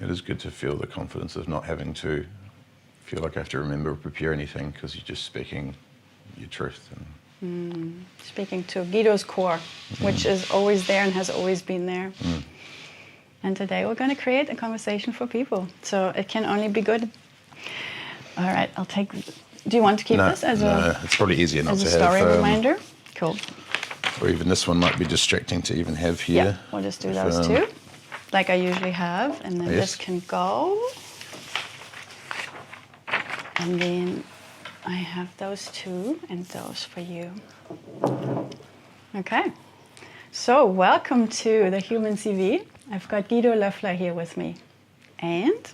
It is good to feel the confidence of not having to feel like I have to remember or prepare anything because you're just speaking your truth. And Speaking to Guido's core, which is always there and has always been there. And today we're going to create a conversation for people. So it can only be good. All right, I'll take... Do you want to keep this as it's probably easier not as to a story have... reminder? Cool. Or even this one might be distracting to even have here. Yeah, we'll just do those two, like I usually have. And then this can go. And then I have those two and those for you. Okay. So welcome to the Human CV. I've got Guido Loeffler here with me. And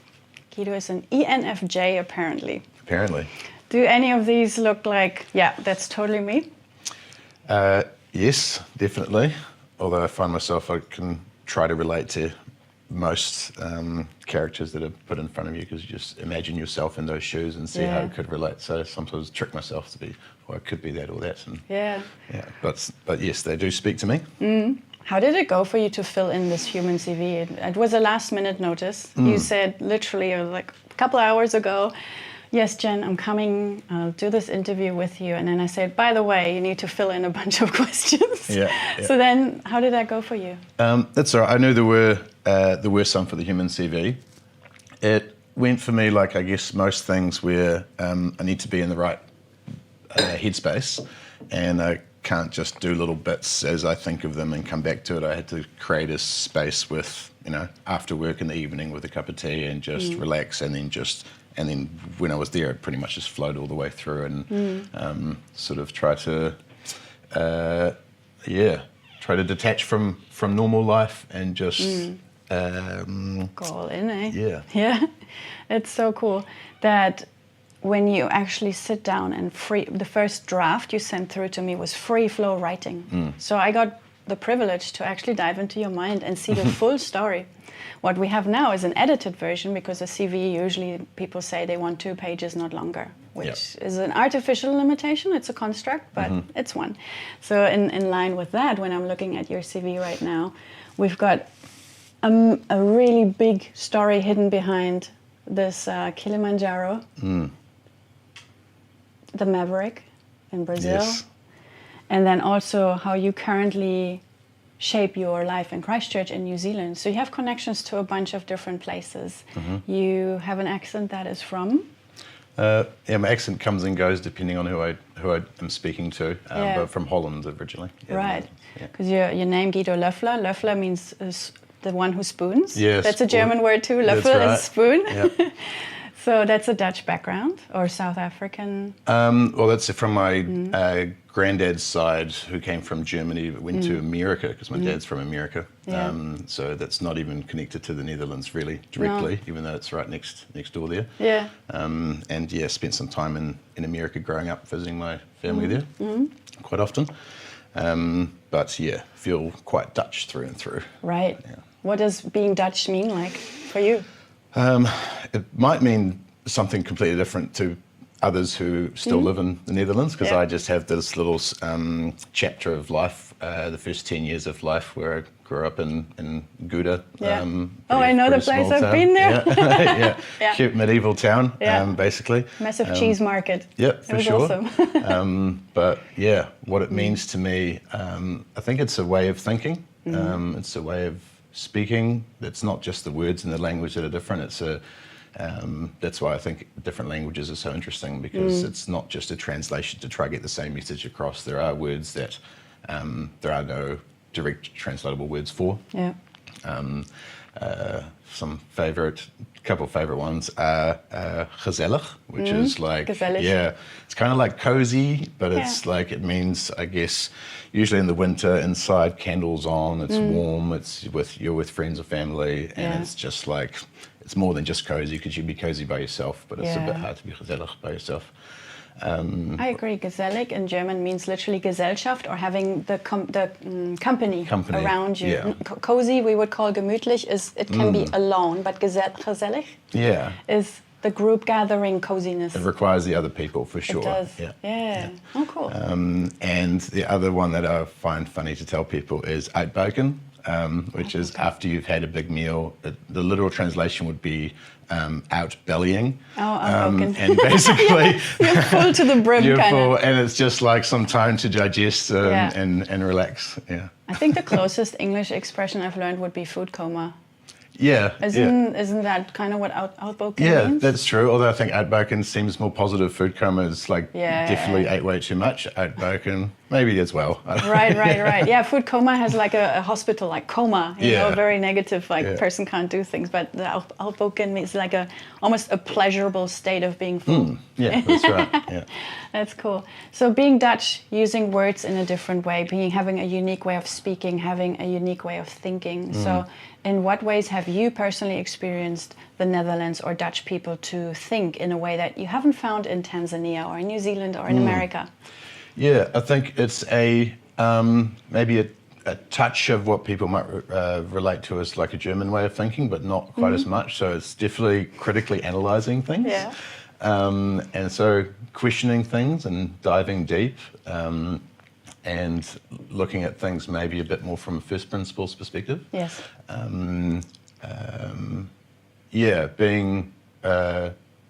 Guido is an ENFJ apparently. Apparently. Do any of these look like, yeah, that's totally me? Yes, definitely. Although I find myself, I can try to relate to most characters that are put in front of you because you just imagine yourself in those shoes and see how it could relate. So sometimes trick myself to be, well, it could be that or that. And yeah. But yes, they do speak to me. How did it go for you to fill in this human CV? It was a last minute notice. You said literally like a couple hours ago, yes, Jen, I'm coming, I'll do this interview with you. And then I said, by the way, you need to fill in a bunch of questions. Yeah. So then how did that go for you? That's all right. I knew there were some for the human CV. It went for me like, I guess, most things where I need to be in the right headspace and I can't just do little bits as I think of them and come back to it. I had to create a space with, after work in the evening with a cup of tea and just relax and then when I was there, it pretty much just flowed all the way through and sort of try to detach from normal life and just go all in, eh? Yeah. Yeah, it's so cool that when you actually sit down and the first draft you sent through to me was free flow writing. So I got the privilege to actually dive into your mind and see the full story. What we have now is an edited version because a CV, usually people say they want 2 pages, not longer, which is an artificial limitation. It's a construct, but it's one. So in line with that, when I'm looking at your CV right now, we've got a really big story hidden behind this Kilimanjaro, the Maverick in Brazil, and then also how you currently shape your life in Christchurch in New Zealand. So you have connections to a bunch of different places. You have an accent that is from? My accent comes and goes depending on who I am speaking to, but from Holland originally. Right, because your name Guido Loeffler. Loeffler means the one who spoons. Yes. That's a German word too. Loeffler is spoon. Yep. So that's a Dutch background or South African? Well, that's from my granddad's side, who came from Germany but went to America because my dad's from America. So that's not even connected to the Netherlands really directly, even though it's right next door there. Yeah. And spent some time in America growing up, visiting my family there quite often. But feel quite Dutch through and through. Right. Yeah. What does being Dutch mean like for you? It might mean something completely different to others who still live in the Netherlands, because I just have this little chapter of life, the first 10 years of life, where I grew up in Guido. I know the place. I've been there. Cute medieval town, basically. Massive cheese market. Yep, for sure. Awesome. But what it means to me, I think it's a way of thinking. It's a way of speaking. It's not just the words and the language that are different. It's that's why I think different languages are so interesting, because it's not just a translation to try to get the same message across. There are words that there are no direct translatable words for. Yeah. Couple favorite ones are gezellig, which is like, gezellig. It's kind of like cozy, but it's like, it means, I guess, usually in the winter, inside, candles on, it's warm, you're with friends or family, and it's just like, it's more than just cozy, because you'd be cozy by yourself, but it's a bit hard to be gezellig by yourself. I agree. Gesellig in German means literally Gesellschaft, or having the company around you. Yeah. Cozy, we would call gemütlich, it can be alone, but gesellig is the group gathering coziness. It requires the other people, for sure. It does. Yeah. Oh, cool. And the other one that I find funny to tell people is uitbuiken, which is after you've had a big meal. The literal translation would be out bellying. And basically, you're full to the brim, you're kind full, of. and it's just like some time to digest and relax. Yeah. I think the closest English expression I've learned would be food coma. Yeah. Isn't that kind of what outbroken means? Yeah, that's true. Although I think outbroken seems more positive. Food coma is like definitely ate way too much. Outbroken maybe as well. Right. Yeah, food coma has like a hospital like coma. You know, very negative. Like person can't do things. But the outbroken means like almost a pleasurable state of being full. Yeah, that's right. Yeah. That's cool. So being Dutch, using words in a different way, having a unique way of speaking, having a unique way of thinking. So in what ways have you personally experienced the Netherlands or Dutch people to think in a way that you haven't found in Tanzania or in New Zealand or in America? Yeah, I think it's maybe a touch of what people might relate to as like a German way of thinking, but not quite as much. So it's definitely critically analysing things. Yeah. And so questioning things and diving deep and looking at things maybe a bit more from a first principles perspective. Yes.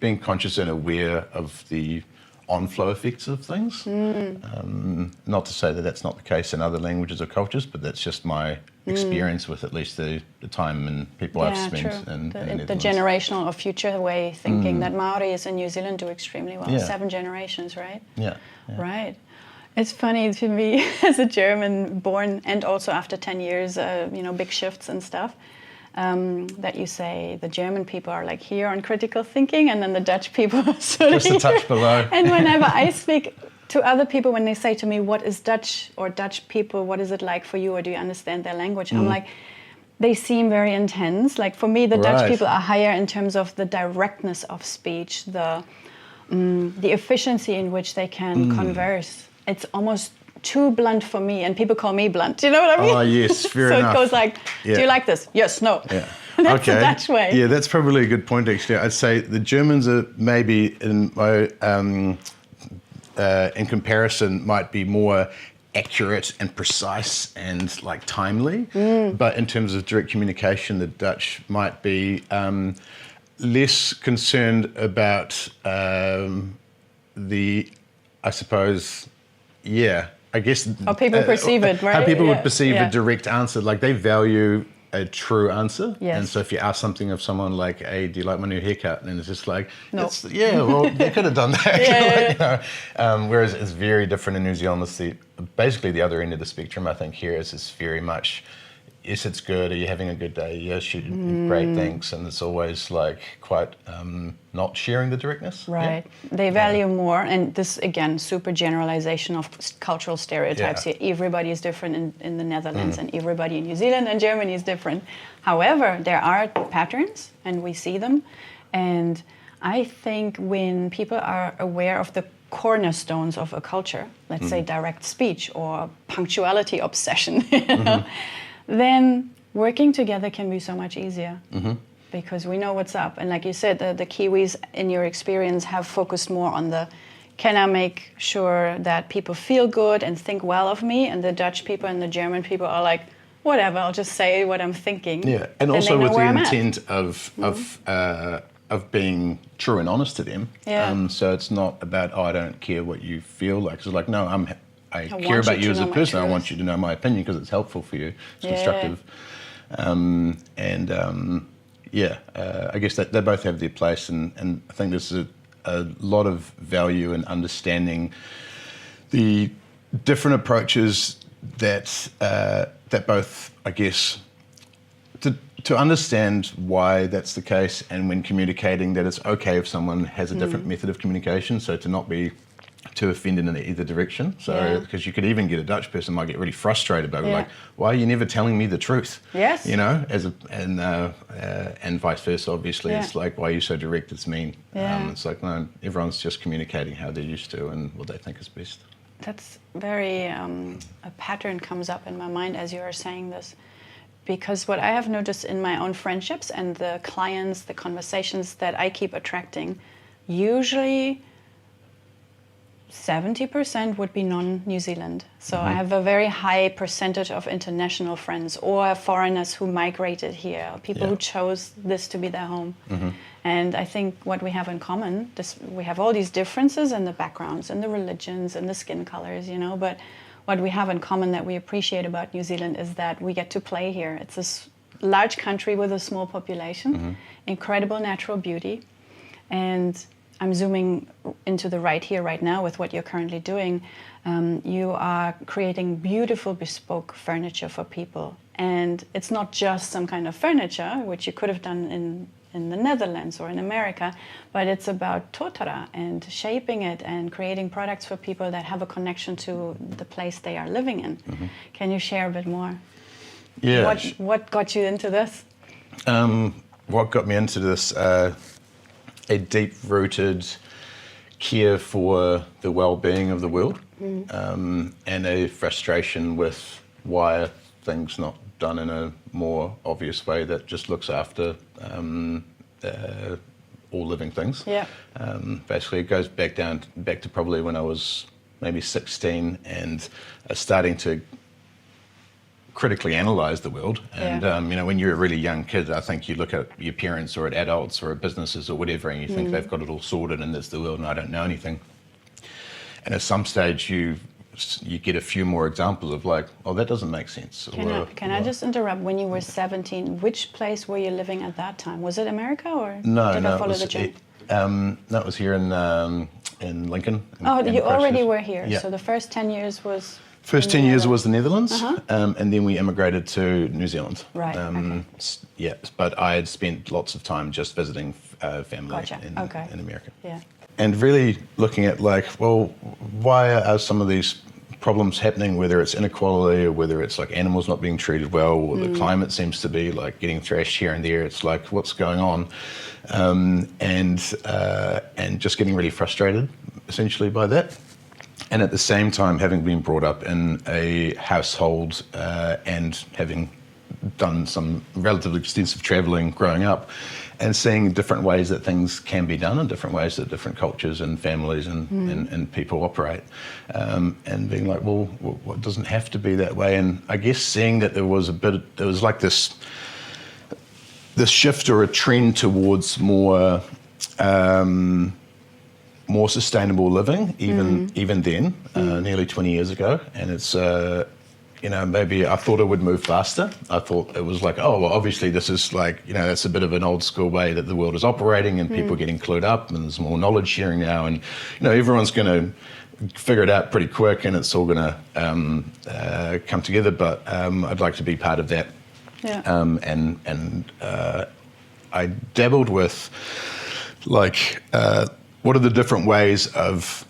Being conscious and aware of the on-flow effects of things. Not to say that that's not the case in other languages or cultures, but that's just my experience with at least the time and people I've spent in the Netherlands. The generational or future way thinking that Maoris in New Zealand do extremely well. 7 generations, right? Yeah. Right. It's funny to me as a German born and also after 10 years, big shifts and stuff. That you say the German people are like here on critical thinking, and then the Dutch people are sort of just a touch below. And whenever I speak to other people, when they say to me, "What is Dutch or Dutch people? What is it like for you, or do you understand their language?" I'm like, they seem very intense. Like for me, the Dutch people are higher in terms of the directness of speech, the efficiency in which they can converse. It's almost too blunt for me, and people call me blunt. Do you know what I mean? Oh, yes, fair enough. So it goes like, do you like this? Yes, no. Yeah. That's the Dutch way. Yeah, that's probably a good point, actually. I'd say the Germans are maybe, in comparison, might be more accurate and precise and like timely. But in terms of direct communication, the Dutch might be less concerned about I guess how people perceive it, right? How people would perceive a direct answer. Like they value a true answer. Yes. And so if you ask something of someone like, "Hey, do you like my new haircut?" And it's just like, no. Well, they could have done that. Whereas it's very different in New Zealand. It's basically the other end of the spectrum, I think, here is it's very much, yes, it's good. Are you having a good day? Yes, great, thanks. And it's always like quite not sharing the directness. Right. Yeah. They value more, and this again, super generalization of cultural stereotypes here. Everybody is different in the Netherlands, and everybody in New Zealand and Germany is different. However, there are patterns, and we see them. And I think when people are aware of the cornerstones of a culture, let's say direct speech or punctuality obsession, then working together can be so much easier because we know what's up. And like you said, the Kiwis, in your experience, have focused more on can I make sure that people feel good and think well of me? And the Dutch people and the German people are like, whatever, I'll just say what I'm thinking. Yeah, and also with the intent of being true and honest to them. Yeah. So it's not about, I don't care what you feel like. It's like, no, I care about you as a person. I want you to know my opinion because it's helpful for you. It's constructive. I guess that they both have their place, and I think there's a lot of value in understanding the different approaches that both, I guess, to understand why that's the case, and when communicating that it's okay if someone has a different method of communication, so to not be too offended in either direction. So, because you could even get a Dutch person might get really frustrated by like, why are you never telling me the truth? Yes. You know, and vice versa. Obviously, it's like, why are you so direct? It's mean. Yeah. It's like, no, everyone's just communicating how they're used to and what they think is best. That's very a pattern comes up in my mind as you are saying this, because what I have noticed in my own friendships and the clients, the conversations that I keep attracting, usually 70% would be non-New Zealand. So I have a very high percentage of international friends or foreigners who migrated here, people who chose this to be their home. And I think what we have in common, we have all these differences in the backgrounds and the religions and the skin colors, you know, but what we have in common that we appreciate about New Zealand is that we get to play here. It's a large country with a small population, incredible natural beauty, and I'm zooming into the right here, right now with what you're currently doing. You are creating beautiful bespoke furniture for people. And it's not just some kind of furniture, which you could have done in the Netherlands or in America, but it's about totara and shaping it and creating products for people that have a connection to the place they are living in. Can you share a bit more? Yeah. What got you into this? What got me into this? A deep-rooted care for the well-being of the world, and a frustration with why are things not done in a more obvious way that just looks after all living things. Yeah. Basically, it goes back to probably when I was maybe 16 and starting to critically analyze the world. And you know, when you're a really young kid, I think you look at your parents or at adults or at businesses or whatever, and you think they've got it all sorted and there's the world and I don't know anything. And at some stage you get a few more examples of like, oh, that doesn't make sense. Can I just interrupt? When you were 17, which place were you living at that time? Was it America or did I follow the journey? No, it was here in Lincoln. You already were here. Yeah. So the first 10 years was... First 10 years was the Netherlands, and then we immigrated to New Zealand. Right, okay. Yeah, but I had spent lots of time just visiting family in America. Yeah. And really looking at like, well, why are some of these problems happening, whether it's inequality or whether it's like animals not being treated well or the climate seems to be like getting thrashed here and there. It's like, what's going on? And just getting really frustrated essentially by that. And at the same time, having been brought up in a household and having done some relatively extensive traveling growing up and seeing different ways that things can be done and different ways that different cultures and families and people operate. And being like, well, it doesn't have to be that way. And I guess seeing that there was like this shift or a trend towards more sustainable living, even then, nearly 20 years ago. And it's, you know, maybe I thought it would move faster. I thought it was like, oh, well, obviously this is like, you know, that's a bit of an old school way that the world is operating and people are getting clued up and there's more knowledge sharing now. And, you know, everyone's going to figure it out pretty quick and it's all going to come together. But I'd like to be part of that. Yeah. And I dabbled with like, what are the different ways of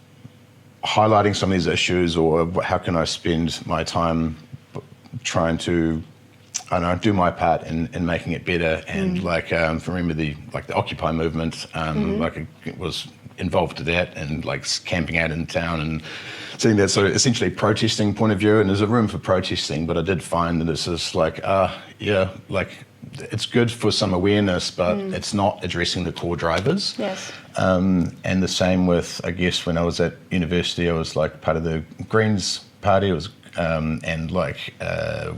highlighting some of these issues, or how can I spend my time trying to, I don't know, do my part in making it better? And like, remember the Occupy movement, like I was involved in that and like camping out in town and seeing that sort of essentially protesting point of view. And there's a room for protesting, but I did find that it's just like, like it's good for some awareness, but it's not addressing the core drivers. Yes. And the same with, I guess, when I was at university, I was like part of the Greens Party. I was and like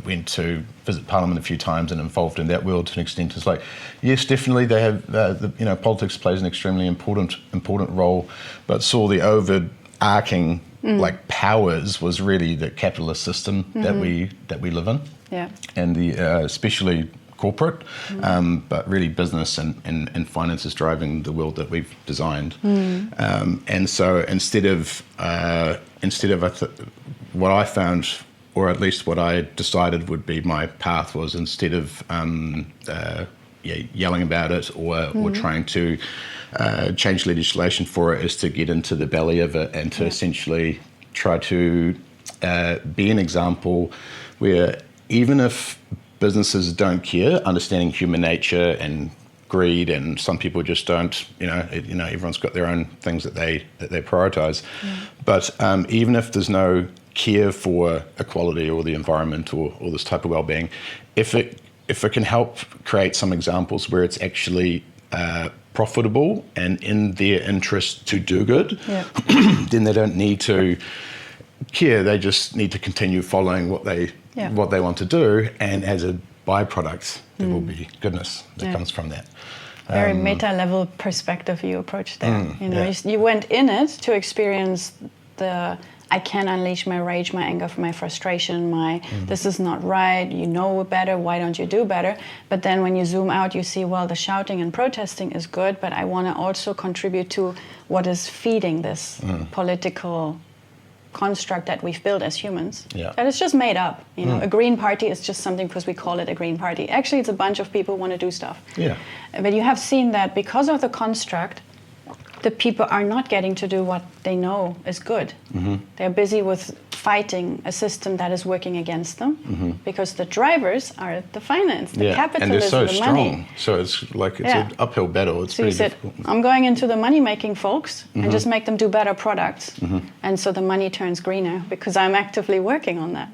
went to visit Parliament a few times and involved in that world to an extent. It's like, yes, definitely they have, you know, politics plays an extremely important role, but saw the overarching like powers was really the capitalist system that we live in. Yeah. And the especially corporate, but really business and finance is driving the world that we've designed. And so instead of what I found, or at least what I decided would be my path, was instead of yelling about it or trying to change legislation for it, is to get into the belly of it and to essentially try to be an example where even if businesses don't care, understanding human nature and greed, and some people just don't, everyone's got their own things that they prioritize. But even if there's no care for equality or the environment or this type of well-being, if it can help create some examples where it's actually profitable and in their interest to do good, then they don't need to care. They just need to continue following what they want to do, and as a byproduct, there will be goodness that comes from that. Very meta-level perspective you approached there. You went in it to experience I can unleash my rage, my anger, my frustration, this is not right, you know better, why don't you do better? But then when you zoom out, you see, well, the shouting and protesting is good, but I want to also contribute to what is feeding this political construct that we've built as humans. That is just made up. A green party is just something because we call it a green party. Actually, it's a bunch of people who want to do stuff. But you have seen that because of the construct, the people are not getting to do what they know is good. They're busy with fighting a system that is working against them because the drivers are the finance, the capitalism, and they're so the strong. money. So it's like an uphill battle. It's pretty difficult. I'm going into the money-making folks and just make them do better products. And so the money turns greener because I'm actively working on that.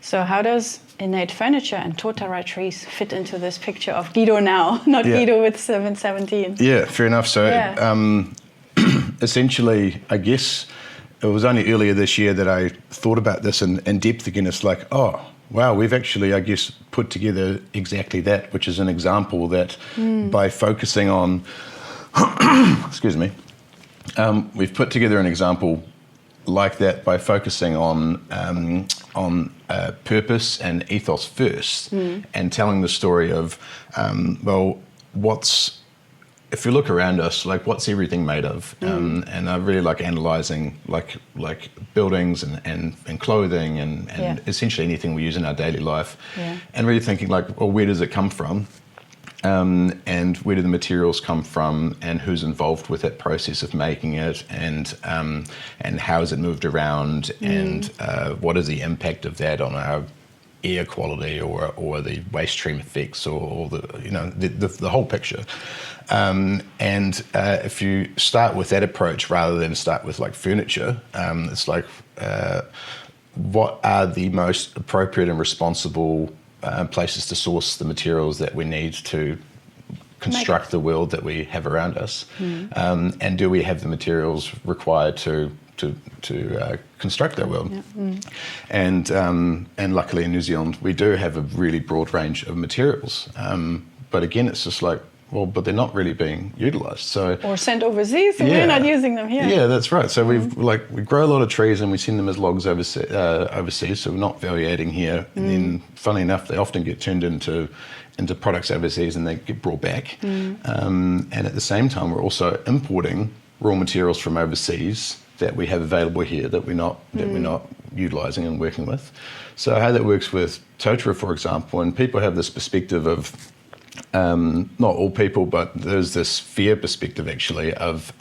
So how does innate furniture and totara trees fit into this picture of Guido now, not Guido with 717? Yeah, fair enough. So essentially, I guess it was only earlier this year that I thought about this in depth again. It's like, oh, wow, we've actually, I guess, put together exactly that, which is an example that by focusing on, excuse me, we've put together an example like that by focusing on purpose and ethos first, and telling the story of, if you look around us, like what's everything made of? And I really like analysing like buildings and clothing and essentially anything we use in our daily life, and really thinking like, well, where does it come from? And where do the materials come from, and who's involved with that process of making it, and how is it moved around, and what is the impact of that on our air quality or the waste stream effects or the whole picture. And if you start with that approach rather than start with like furniture, it's like what are the most appropriate and responsible places to source the materials that we need to construct the world that we have around us, and do we have the materials required to construct that world? And luckily in New Zealand we do have a really broad range of materials, but again it's just like, well, but they're not really being utilised. Or sent overseas, and we're not using them here. Yeah, that's right. So we grow a lot of trees and we send them as logs overseas. So we're not value adding here. And then, funnily enough, they often get turned into products overseas and they get brought back. And at the same time, we're also importing raw materials from overseas that we have available here that we're not utilising and working with. So how that works with totara, for example, and people have this perspective of, not all people, but there's this fear perspective actually of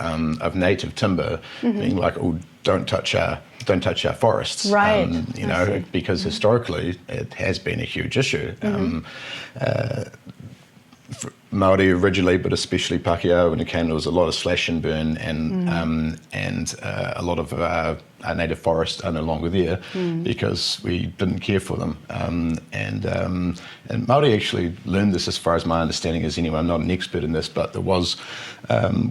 native timber being like, oh, don't touch our forests, right? Because historically it has been a huge issue. Māori originally, but especially Pākehā, when it came, there was a lot of slash and burn, and a lot of our native forests are no longer there because we didn't care for them. And Māori actually learned this, as far as my understanding is anyway. I'm not an expert in this, but there was,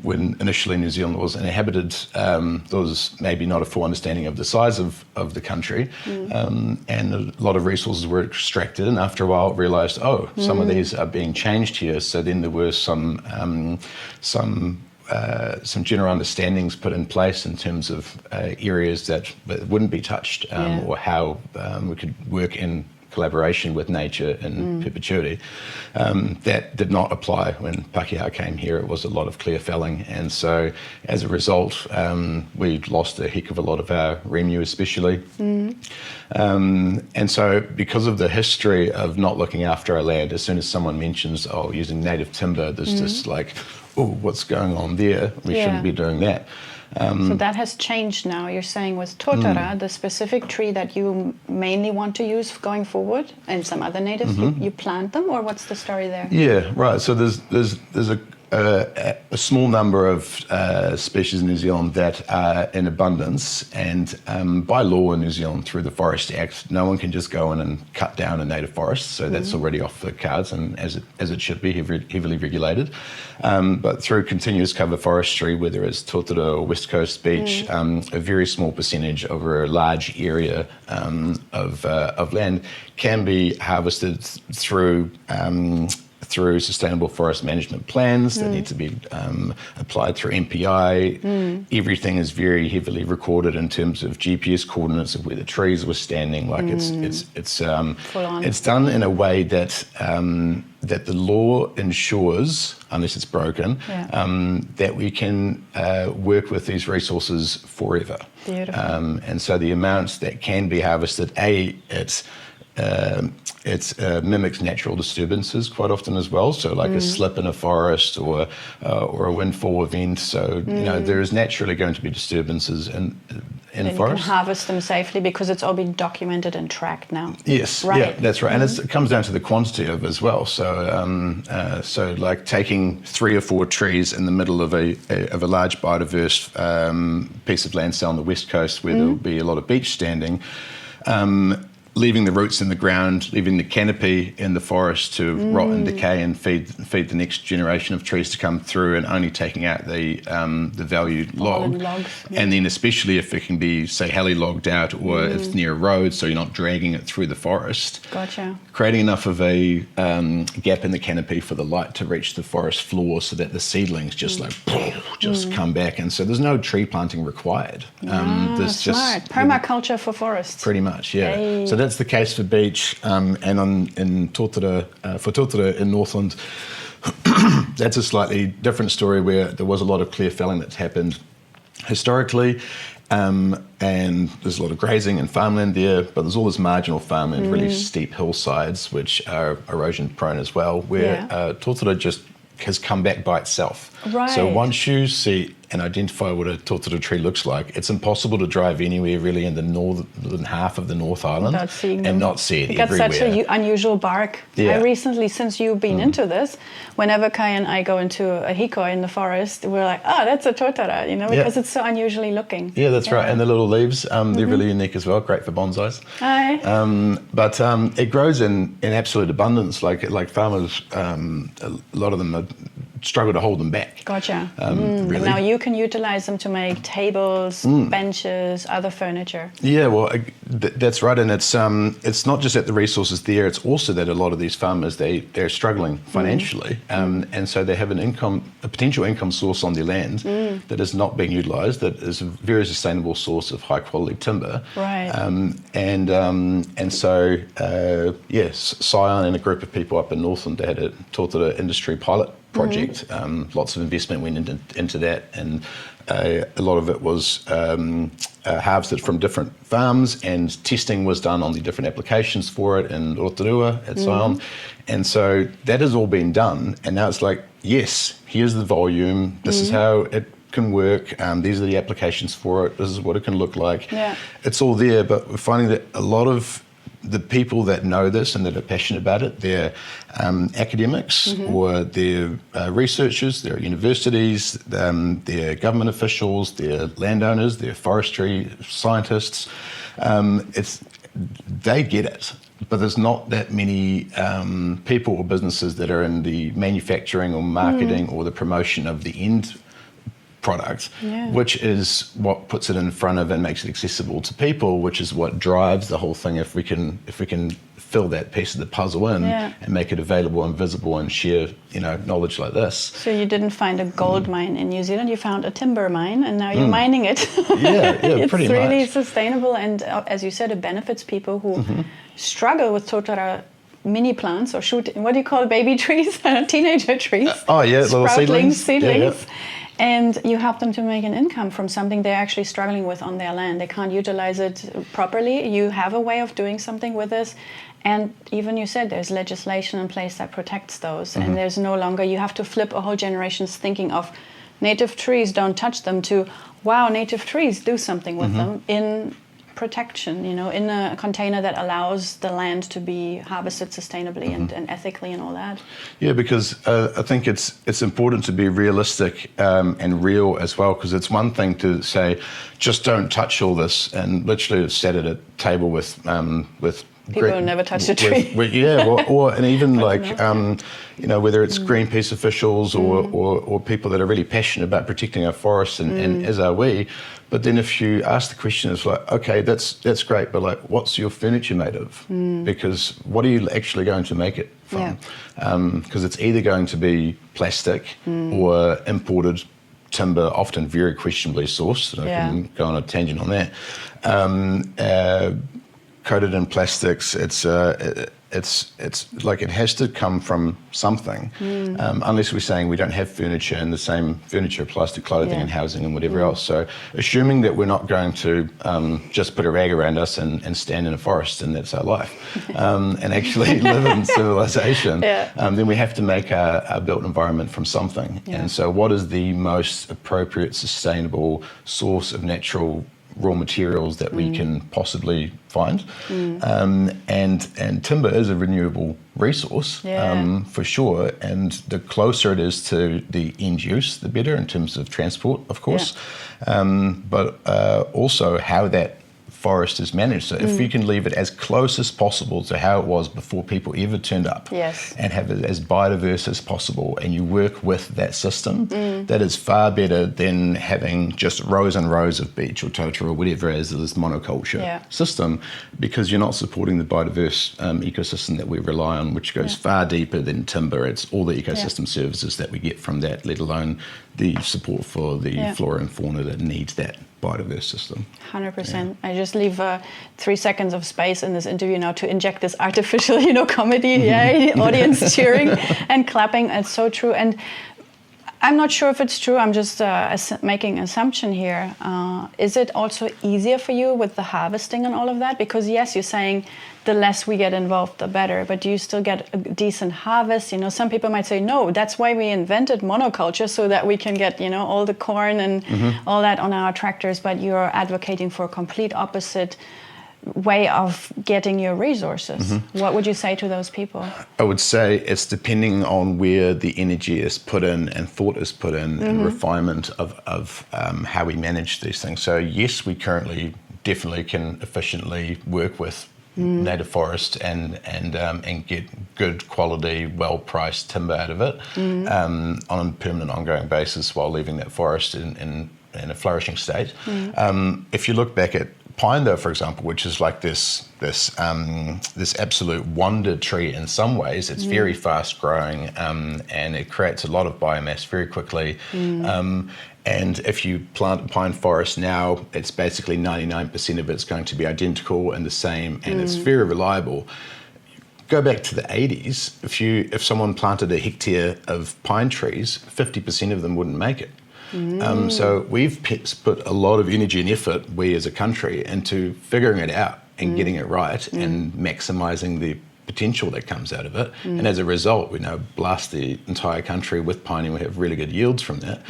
when initially New Zealand was inhabited, there was maybe not a full understanding of the size of the country, and a lot of resources were extracted, and after a while realised, some of these are being changed here. So then there were some general understandings put in place in terms of areas that wouldn't be touched, or how we could work in collaboration with nature in perpetuity. That did not apply when Pākehā came here. It was a lot of clear felling, and so as a result we lost a heck of a lot of our remu especially. And so because of the history of not looking after our land, as soon as someone mentions using native timber, there's just like, what's going on there? We shouldn't be doing that. So that has changed now. You're saying with totara, the specific tree that you mainly want to use going forward, and some other natives, you plant them, or what's the story there? Yeah, right. So there's a small number of species in New Zealand that are in abundance, and by law in New Zealand through the Forest Act, no one can just go in and cut down a native forest, so that's already off the cards, and as it should be, heavily regulated. But through continuous cover forestry, whether it's Totara or West Coast Beach, a very small percentage over a large area of land can be harvested through sustainable forest management plans that need to be applied through MPI. Everything is very heavily recorded in terms of GPS coordinates of where the trees were standing. Like it's done in a way that that the law ensures, unless it's broken, that we can work with these resources forever. Beautiful. And so the amounts that can be harvested, it mimics natural disturbances quite often as well. So like a slip in a forest or a windfall event. So there is naturally going to be disturbances in then forests. You can harvest them safely because it's all been documented and tracked now. Yes, right. Yeah, that's right. And it comes down to the quantity of as well. So like taking 3 or 4 trees in the middle of a large biodiverse piece of land, say on the West Coast, where there'll be a lot of beech standing. Leaving the roots in the ground, leaving the canopy in the forest to rot and decay and feed the next generation of trees to come through, and only taking out the valued log. And then especially if it can be, say, heli logged out, or if it's near a road, so you're not dragging it through the forest. Gotcha. Creating enough of a gap in the canopy for the light to reach the forest floor, so that the seedlings just come back. And so there's no tree planting required. There's smart. Permaculture for forests. Pretty much, yeah. Hey. So that's the case for beech, and in Totara, for Totara in Northland, that's a slightly different story, where there was a lot of clear felling that's happened historically, and there's a lot of grazing and farmland there, but there's all this marginal farmland, really steep hillsides, which are erosion prone as well, where Totara just has come back by itself. Right. So once you see and identify what a Totara tree looks like, it's impossible to drive anywhere really in the northern half of the North Island and not see it everywhere. It got such an unusual bark. Yeah. I recently, since you've been into this, whenever Kai and I go into a hikoi in the forest, we're like, oh, that's a Totara, because it's so unusually looking. Yeah, that's right. And the little leaves, they're really unique as well, great for bonsais. Aye. But it grows in absolute abundance. Like farmers, a lot of them struggle to hold them back. Gotcha. Really. And now you can utilize them to make tables, benches, other furniture. Yeah, well, that's right. And it's not just that the resources there, it's also that a lot of these farmers, they're struggling financially. And so they have a potential income source on their land that is not being utilised, that is a very sustainable source of high quality timber. Right. And so, Scion and a group of people up in Northland, they had a Totara industry pilot project. Lots of investment went into that, and a lot of it was harvested from different farms, and testing was done on the different applications for it in Rotorua at Scion. And so that has all been done, and now it's like, yes, here's the volume, this is how it can work, these are the applications for it, this is what it can look like. Yeah. It's all there, but we're finding that a lot of the people that know this and that are passionate about it, they're academics or they're researchers, they're universities, they're government officials, they're landowners, they're forestry scientists. They get it, but there's not that many people or businesses that are in the manufacturing or marketing or the promotion of the end product, which is what puts it in front of and makes it accessible to people, which is what drives the whole thing. If we can fill that piece of the puzzle in and make it available and visible and share, knowledge like this. So you didn't find a gold mine in New Zealand, you found a timber mine, and now you're mining it. Yeah, pretty much. It's really sustainable, and as you said, it benefits people who struggle with Totara mini plants, or what do you call baby trees? Teenager trees. Little seedlings. Yeah. And you help them to make an income from something they're actually struggling with on their land. They can't utilize it properly. You have a way of doing something with this. And even you said there's legislation in place that protects those. And there's no longer, you have to flip a whole generation's thinking of native trees, don't touch them, to, wow, native trees, do something with them in protection, in a container that allows the land to be harvested sustainably and ethically and all that. Yeah, because I think it's important to be realistic and real as well, because it's one thing to say, just don't touch all this, and literally sat at a table with people who never touch a tree. And even whether it's Greenpeace officials or people that are really passionate about protecting our forests, and as are we. But then if you ask the question, it's like, okay, that's great, but like, what's your furniture made of? Because what are you actually going to make it from? Because it's either going to be plastic or imported timber, often very questionably sourced. I can go on a tangent on that. Coated in plastics, it's like it has to come from something, unless we're saying we don't have furniture, and the same furniture applies to clothing and housing and whatever else. So assuming that we're not going to just put a rag around us and stand in a forest and that's our life, and actually live in civilization, then we have to make our built environment from something. And so what is the most appropriate, sustainable source of natural raw materials that we can possibly find, and timber is a renewable resource, for sure, and the closer it is to the end use, the better, in terms of transport, of course, but also how that forest is managed. So if you can leave it as close as possible to how it was before people ever turned up, and have it as biodiverse as possible, and you work with that system, that is far better than having just rows and rows of beech or totara or whatever it is, this monoculture system, because you're not supporting the biodiverse ecosystem that we rely on, which goes far deeper than timber. It's all the ecosystem services that we get from that, let alone the support for the flora and fauna that needs that biodiverse system. 100%. I just leave 3 seconds of space in this interview now to inject this artificial, comedy. The audience cheering and clapping. It's so true. And I'm not sure if it's true. I'm just making an assumption here. Is it also easier for you with the harvesting and all of that? Because yes, you're saying the less we get involved, the better. But do you still get a decent harvest? Some people might say, no, that's why we invented monoculture, so that we can get, all the corn and all that on our tractors. But you're advocating for a complete opposite way of getting your resources. What would you say to those people? I would say it's depending on where the energy is put in and thought is put in, and refinement of how we manage these things. So yes, we currently definitely can efficiently work with native forest and get good quality, well-priced timber out of it on a permanent, ongoing basis, while leaving that forest in a flourishing state. If you look back at pine, though, for example, which is like this absolute wonder tree in some ways. It's very fast growing, and it creates a lot of biomass very quickly. And if you plant a pine forest now, it's basically 99% of it's going to be identical and the same, and it's very reliable. Go back to the 80s, if someone planted a hectare of pine trees, 50% of them wouldn't make it. So we've put a lot of energy and effort, we as a country, into figuring it out and getting it right and maximising the potential that comes out of it. And as a result, we now blast the entire country with pine, and we have really good yields from that.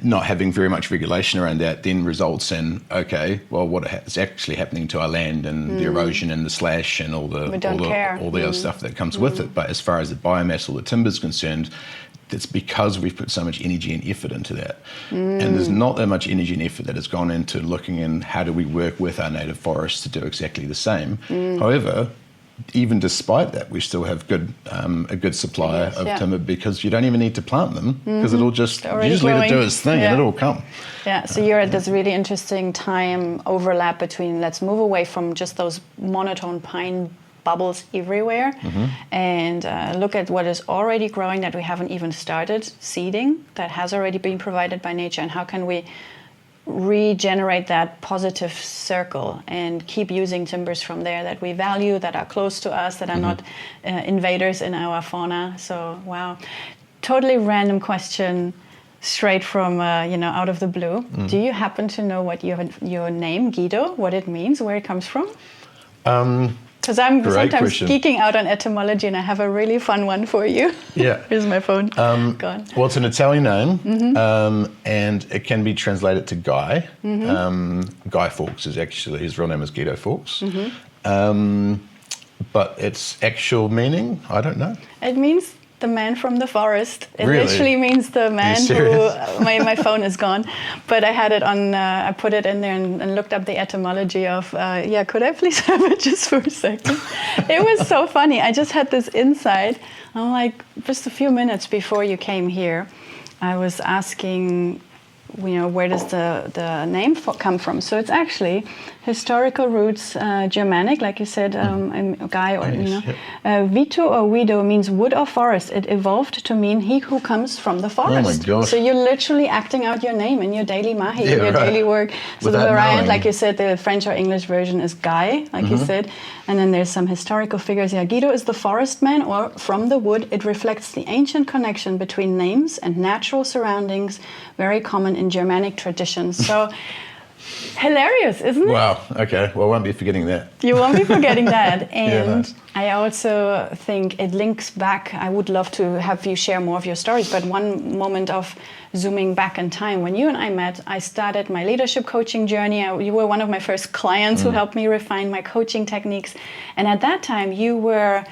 Not having very much regulation around that then results in, okay, well, what is actually happening to our land, and the erosion and the slash and all the other stuff that comes with it. But as far as the biomass or the timber is concerned, it's because we've put so much energy and effort into that. And there's not that much energy and effort that has gone into looking in how do we work with our native forests to do exactly the same. However, even despite that, we still have a good supply of timber, because you don't even need to plant them, because it'll just, you just let it do its thing and it'll come. Yeah, so you're at this really interesting time overlap between, let's move away from just those monotone pine bubbles everywhere, and look at what is already growing that we haven't even started seeding, that has already been provided by nature, and how can we regenerate that positive circle and keep using timbers from there that we value, that are close to us, that are not invaders in our fauna. So, wow. Totally random question, straight from, out of the blue. Do you happen to know what your name, Guido, what it means, where it comes from? Because I'm Great sometimes question. geeking out on etymology, and I have a really fun one for you. Yeah. Here's my phone. Gone. Well, it's an Italian name, and it can be translated to Guy. Guy Fawkes is actually, his real name is Guido Fawkes. But its actual meaning, I don't know. It means the man from the forest. It Really? literally means the man who. serious? My phone is gone, but I had it on. I put it in there and looked up the etymology of. Could I please have it just for a second? It was so funny. I just had this insight. I'm like, just a few minutes before you came here, I was asking, where does the name come from? So it's actually historical roots, Germanic, like you said, Guy, or Vito or Guido means wood or forest. It evolved to mean he who comes from the forest. Oh my gosh. So you're literally acting out your name in your daily mahi, in your daily work. So Without the variant, knowing. like you said, the French or English version is Guy, like you said. And then there's some historical figures. Yeah, Guido is the forest man, or from the wood. It reflects the ancient connection between names and natural surroundings, very common in Germanic traditions. So hilarious, isn't it? Wow. Okay. Well, I won't be forgetting that. You won't be forgetting that. And nice. I also think it links back. I would love to have you share more of your stories, but one moment of zooming back in time, when you and I met, I started my leadership coaching journey. You were one of my first clients who helped me refine my coaching techniques. And at that time, you were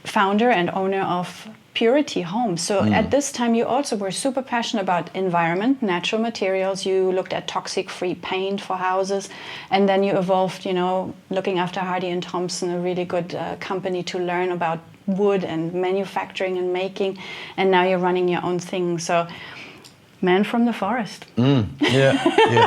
founder and owner of Purity Home. So at this time, you also were super passionate about environment, natural materials. You looked at toxic-free paint for houses, and then you evolved, looking after Hardy and Thompson, a really good company to learn about wood and manufacturing and making. And now you're running your own thing. So, man from the forest. Yeah,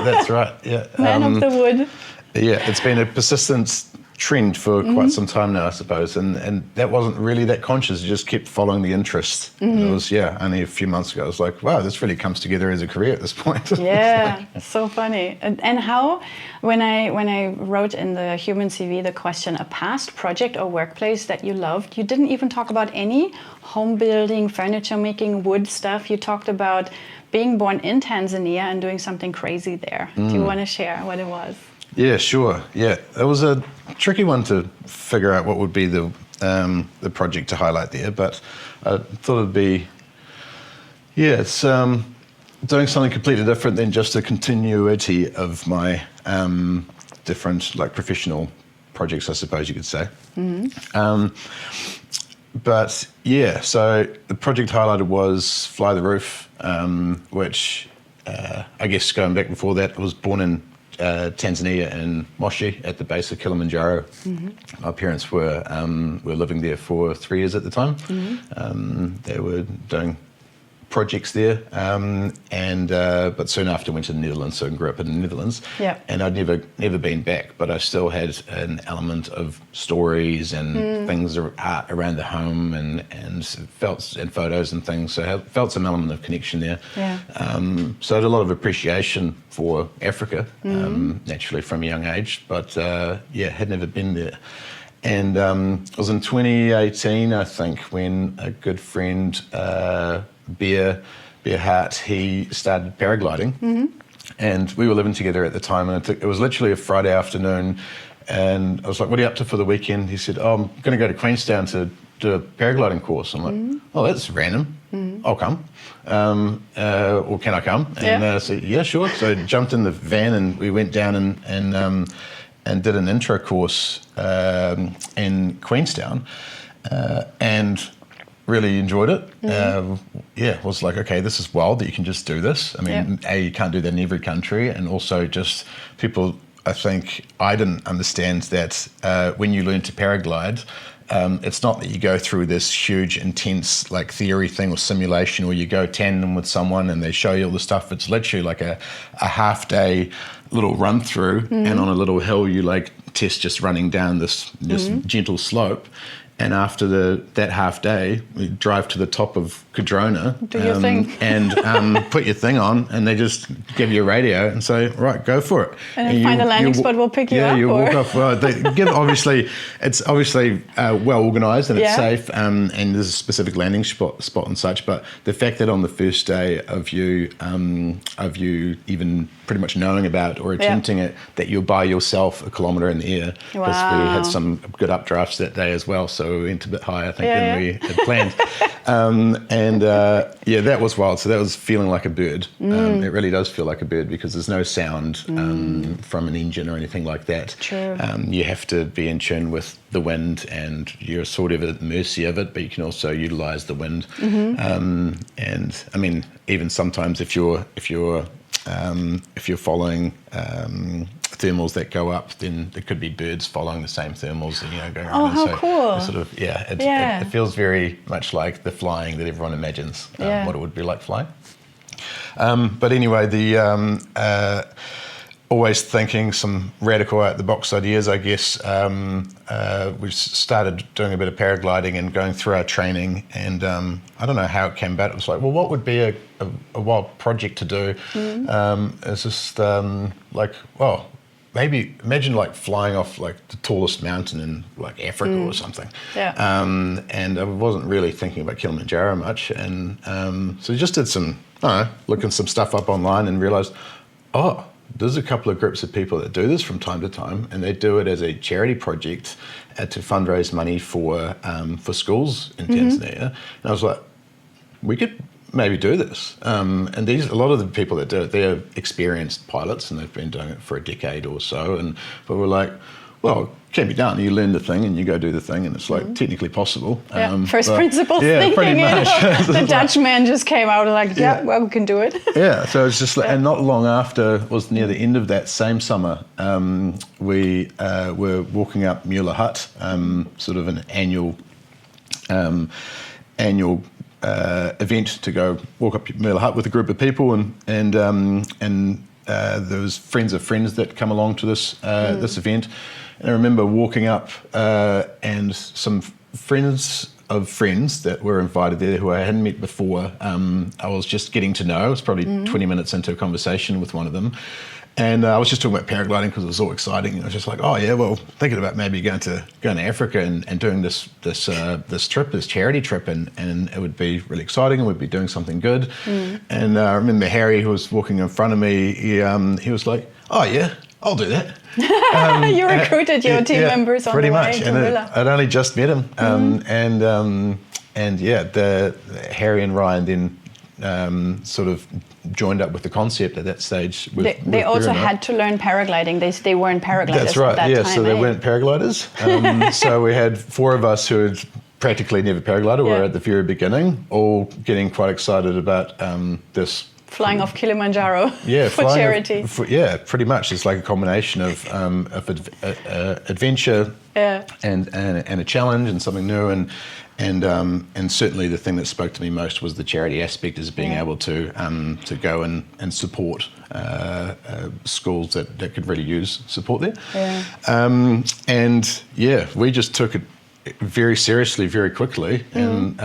that's right. Yeah, Man of the wood. Yeah, it's been a persistent trend for quite some time now, I suppose, and that wasn't really that conscious. It just kept following the interest. It was only a few months ago. I was like, wow, this really comes together as a career at this point. Yeah, so funny. And how, when I wrote in the Human CV the question, a past project or workplace that you loved, you didn't even talk about any home building, furniture making, wood stuff. You talked about being born in Tanzania and doing something crazy there. Do you want to share what it was? Yeah, sure. Yeah, it was a tricky one to figure out what would be the project to highlight there, but I thought it'd be, it's doing something completely different than just a continuity of my different professional projects, I suppose you could say. But yeah, so the project highlighted was Fly the Roof, which I guess going back before that, I was born in Tanzania in Moshi at the base of Kilimanjaro. My parents were living there for 3 years at the time. They were doing projects there, but soon after went to the Netherlands, so I grew up in the Netherlands. Yeah. And I'd never been back, but I still had an element of stories and things, art around the home, and felt and photos and things. So I felt some element of connection there. Yeah. So I had a lot of appreciation for Africa, naturally from a young age, but had never been there. And it was in 2018, I think, when a good friend, Beer Hart, he started paragliding, and we were living together at the time, and it was literally a Friday afternoon, and I was like, what are you up to for the weekend? He said, I'm going to go to Queenstown to do a paragliding course. I'm like, oh, that's random. I'll come. Or can I come? And I said, yeah, sure. So I jumped in the van and we went down and did an intro course in Queenstown, and really enjoyed it. Was like, okay, this is wild that you can just do this. I mean, you can't do that in every country, and also just people, I think I didn't understand that when you learn to paraglide, it's not that you go through this huge, intense theory thing or simulation, or you go tandem with someone and they show you all the stuff. It's literally like a half-day little run through, and on a little hill you test just running down this gentle slope. And after that half day, we drive to the top of Cadrona. Do your thing. And put your thing on, and they just give you a radio and say, right, go for it. And find a landing spot will pick you up? Yeah, you walk off. Well, they give, it's obviously well organised and it's safe, and there's a specific landing spot and such. But the fact that on the first day of you even pretty much knowing about or attempting it, that you're by yourself a kilometre in the air. Wow. Because we had some good updrafts that day as well, so we went a bit higher, I think, than we had planned. That was wild. So that was feeling like a bird. It really does feel like a bird because there's no sound from an engine or anything like that. True. You have to be in tune with the wind, and you're sort of at the mercy of it, but you can also utilise the wind. And I mean, even sometimes if you're following thermals that go up, then there could be birds following the same thermals, going around. Oh, how cool! Sort of, it feels very much like the flying that everyone imagines what it would be like flying. But anyway, always thinking some radical out-the-box ideas, I guess. We started doing a bit of paragliding and going through our training, and I don't know how it came about. It was like, well, what would be a wild project to do? It's just maybe imagine like flying off like the tallest mountain in like Africa or something. Yeah. And I wasn't really thinking about Kilimanjaro much, and so just did looking some stuff up online and realised, there's a couple of groups of people that do this from time to time, and they do it as a charity project to fundraise money for schools in Tanzania. And I was like, we could maybe do this. And a lot of the people that do it, they're experienced pilots, and they've been doing it for a decade or so. But we're like, well, it can be done. You learn the thing and you go do the thing, and it's like technically possible. First principles thinking. Pretty much. The Dutchman just came out and like, well, we can do it. So it's just, and not long after, it was near the end of that same summer, we were walking up Mueller Hut, sort of an annual event to go walk up Mueller Hut with a group of people, and there was friends of friends that come along to this event. And I remember walking up and some friends of friends that were invited there who I hadn't met before. I was just getting to know. I was probably 20 minutes into a conversation with one of them. And I was just talking about paragliding because it was all exciting. And I was just like, thinking about maybe going to Africa and doing this trip, this charity trip, and it would be really exciting, and we'd be doing something good. And I remember Harry, who was walking in front of me, he was like, I'll do that. You recruited your team members on pretty the way much. to And Mueller. I'd only just met him, the Harry and Ryan then sort of joined up with the concept at that stage. They also had to learn paragliding. They weren't paragliders. That's right. At that time, so they weren't paragliders. So we had 4 of us who had practically never paraglided. We were at the very beginning, all getting quite excited about this. Flying off Kilimanjaro for charity. Pretty much. It's like a combination of adventure and a challenge and something new, and certainly the thing that spoke to me most was the charity aspect, is being able to go and support schools that could really use support there. We just took it very seriously, very quickly. And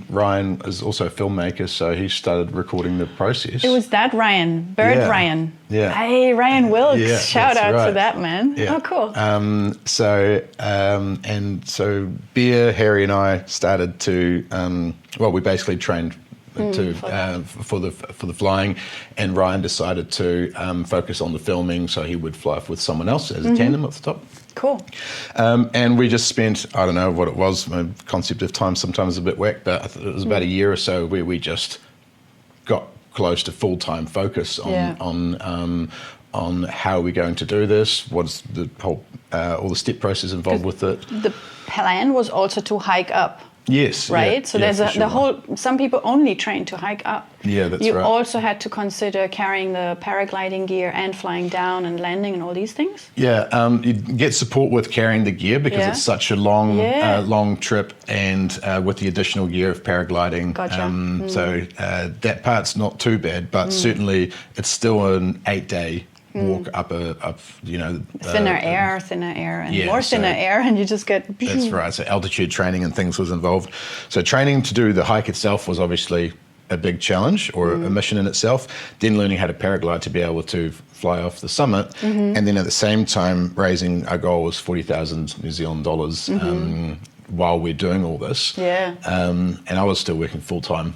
Ryan is also a filmmaker, so he started recording the process. It was that Ryan, Ryan. Yeah. Hey, Ryan Wilkes. Yeah, Shout out right. to that man. Yeah. Oh, cool. So Bear, Harry, and I started to. We basically trained for the flying, and Ryan decided to focus on the filming, so he would fly with someone else as a tandem at the top. Cool. And we just spent, I don't know what it was, my concept of time sometimes is a bit whack, but I thought it was about a year or so where we just got close to full-time focus on how we're going to do this, what's the whole, all the step process involved with it. The plan was also to hike up. Yes. Right? So there's some people only train to hike up. Yeah, that's right. You also had to consider carrying the paragliding gear and flying down and landing and all these things? Yeah, you get support with carrying the gear because it's such a long trip, and with the additional gear of paragliding. Gotcha. So that part's not too bad, but certainly it's still an 8-day walk up thinner air, and yeah, more thinner air, and you just get. That's right. So altitude training and things was involved. So training to do the hike itself was obviously a big challenge or a mission in itself. Then learning how to paraglide to be able to fly off the summit, and then at the same time raising, our goal was 40,000 New Zealand dollars while we're doing all this. Yeah. And I was still working full time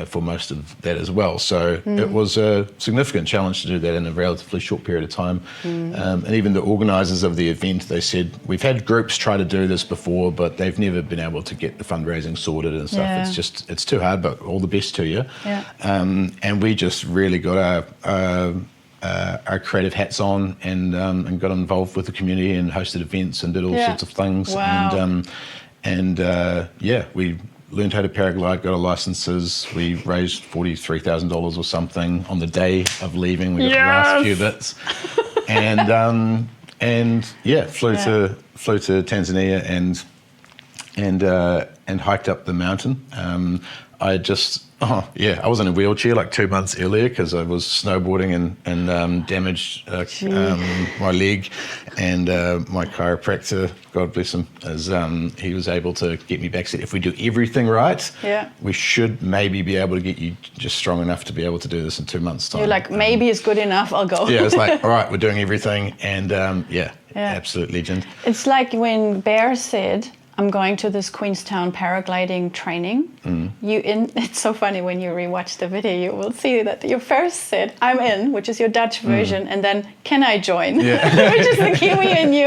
for most of that as well. So it was a significant challenge to do that in a relatively short period of time. And even the organisers of the event, they said, we've had groups try to do this before, but they've never been able to get the fundraising sorted and stuff. Yeah. It's too hard, but all the best to you. Yeah. And we just really got our creative hats on and got involved with the community and hosted events and did all sorts of things. Wow. And we learned how to paraglide, got our licenses. We raised $43,000 or something on the day of leaving. We got the last few bits, flew to Tanzania and hiked up the mountain. I was in a wheelchair like 2 months earlier because I was snowboarding and damaged my leg, and my chiropractor, God bless him, he was able to get me back. Said, if we do everything right, we should maybe be able to get you just strong enough to be able to do this in 2 months' time. You're like, maybe it's good enough, I'll go. Yeah, it's like, all right, we're doing everything, and absolute legend. It's like when Bear said, I'm going to this Queenstown paragliding training. It's so funny when you rewatch the video, you will see that you first said, I'm in, which is your Dutch version, and then, can I join? Yeah. Which is the Kiwi in you.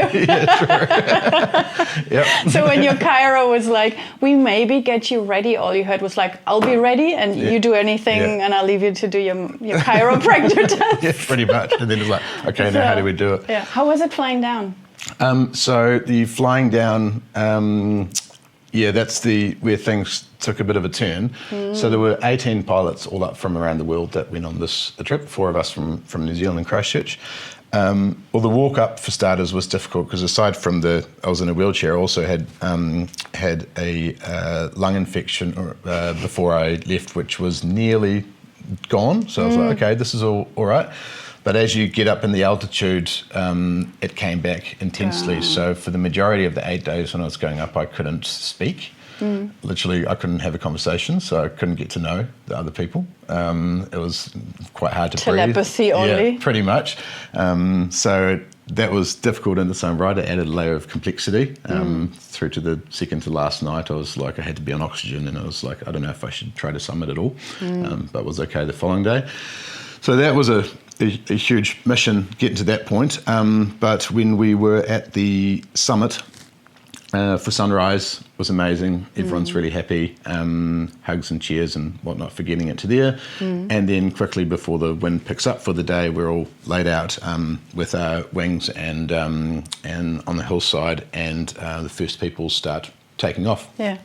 Yep. So when your Cairo was like, we maybe get you ready, all you heard was like, I'll be ready, and you do anything, and I'll leave you to do your chiropractor test. Yeah, pretty much. And then it's like, okay, now how do we do it? Yeah. How was it flying down? So the flying down, that's where things took a bit of a turn. So there were 18 pilots all up from around the world that went on this trip, 4 of us from New Zealand and Christchurch. The walk up for starters was difficult because aside from I was in a wheelchair, I also had a lung infection before I left, which was nearly gone. So I was like, okay, this is all right. But as you get up in the altitude, it came back intensely. So for the majority of the 8 days when I was going up, I couldn't speak. Literally, I couldn't have a conversation, so I couldn't get to know the other people. It was quite hard to breathe. Telepathy only? Yeah, pretty much. So that was difficult in its own right. It added a layer of complexity. Through to the second to last night, I was like, I had to be on oxygen, and I was like, I don't know if I should try to summit at all. But it was okay the following day. So that was a huge mission getting to that point. But when we were at the summit for sunrise, it was amazing. Everyone's really happy. Hugs and cheers and whatnot for getting it to there. And then quickly before the wind picks up for the day, we're all laid out with our wings and on the hillside, and the first people start taking off. Yeah.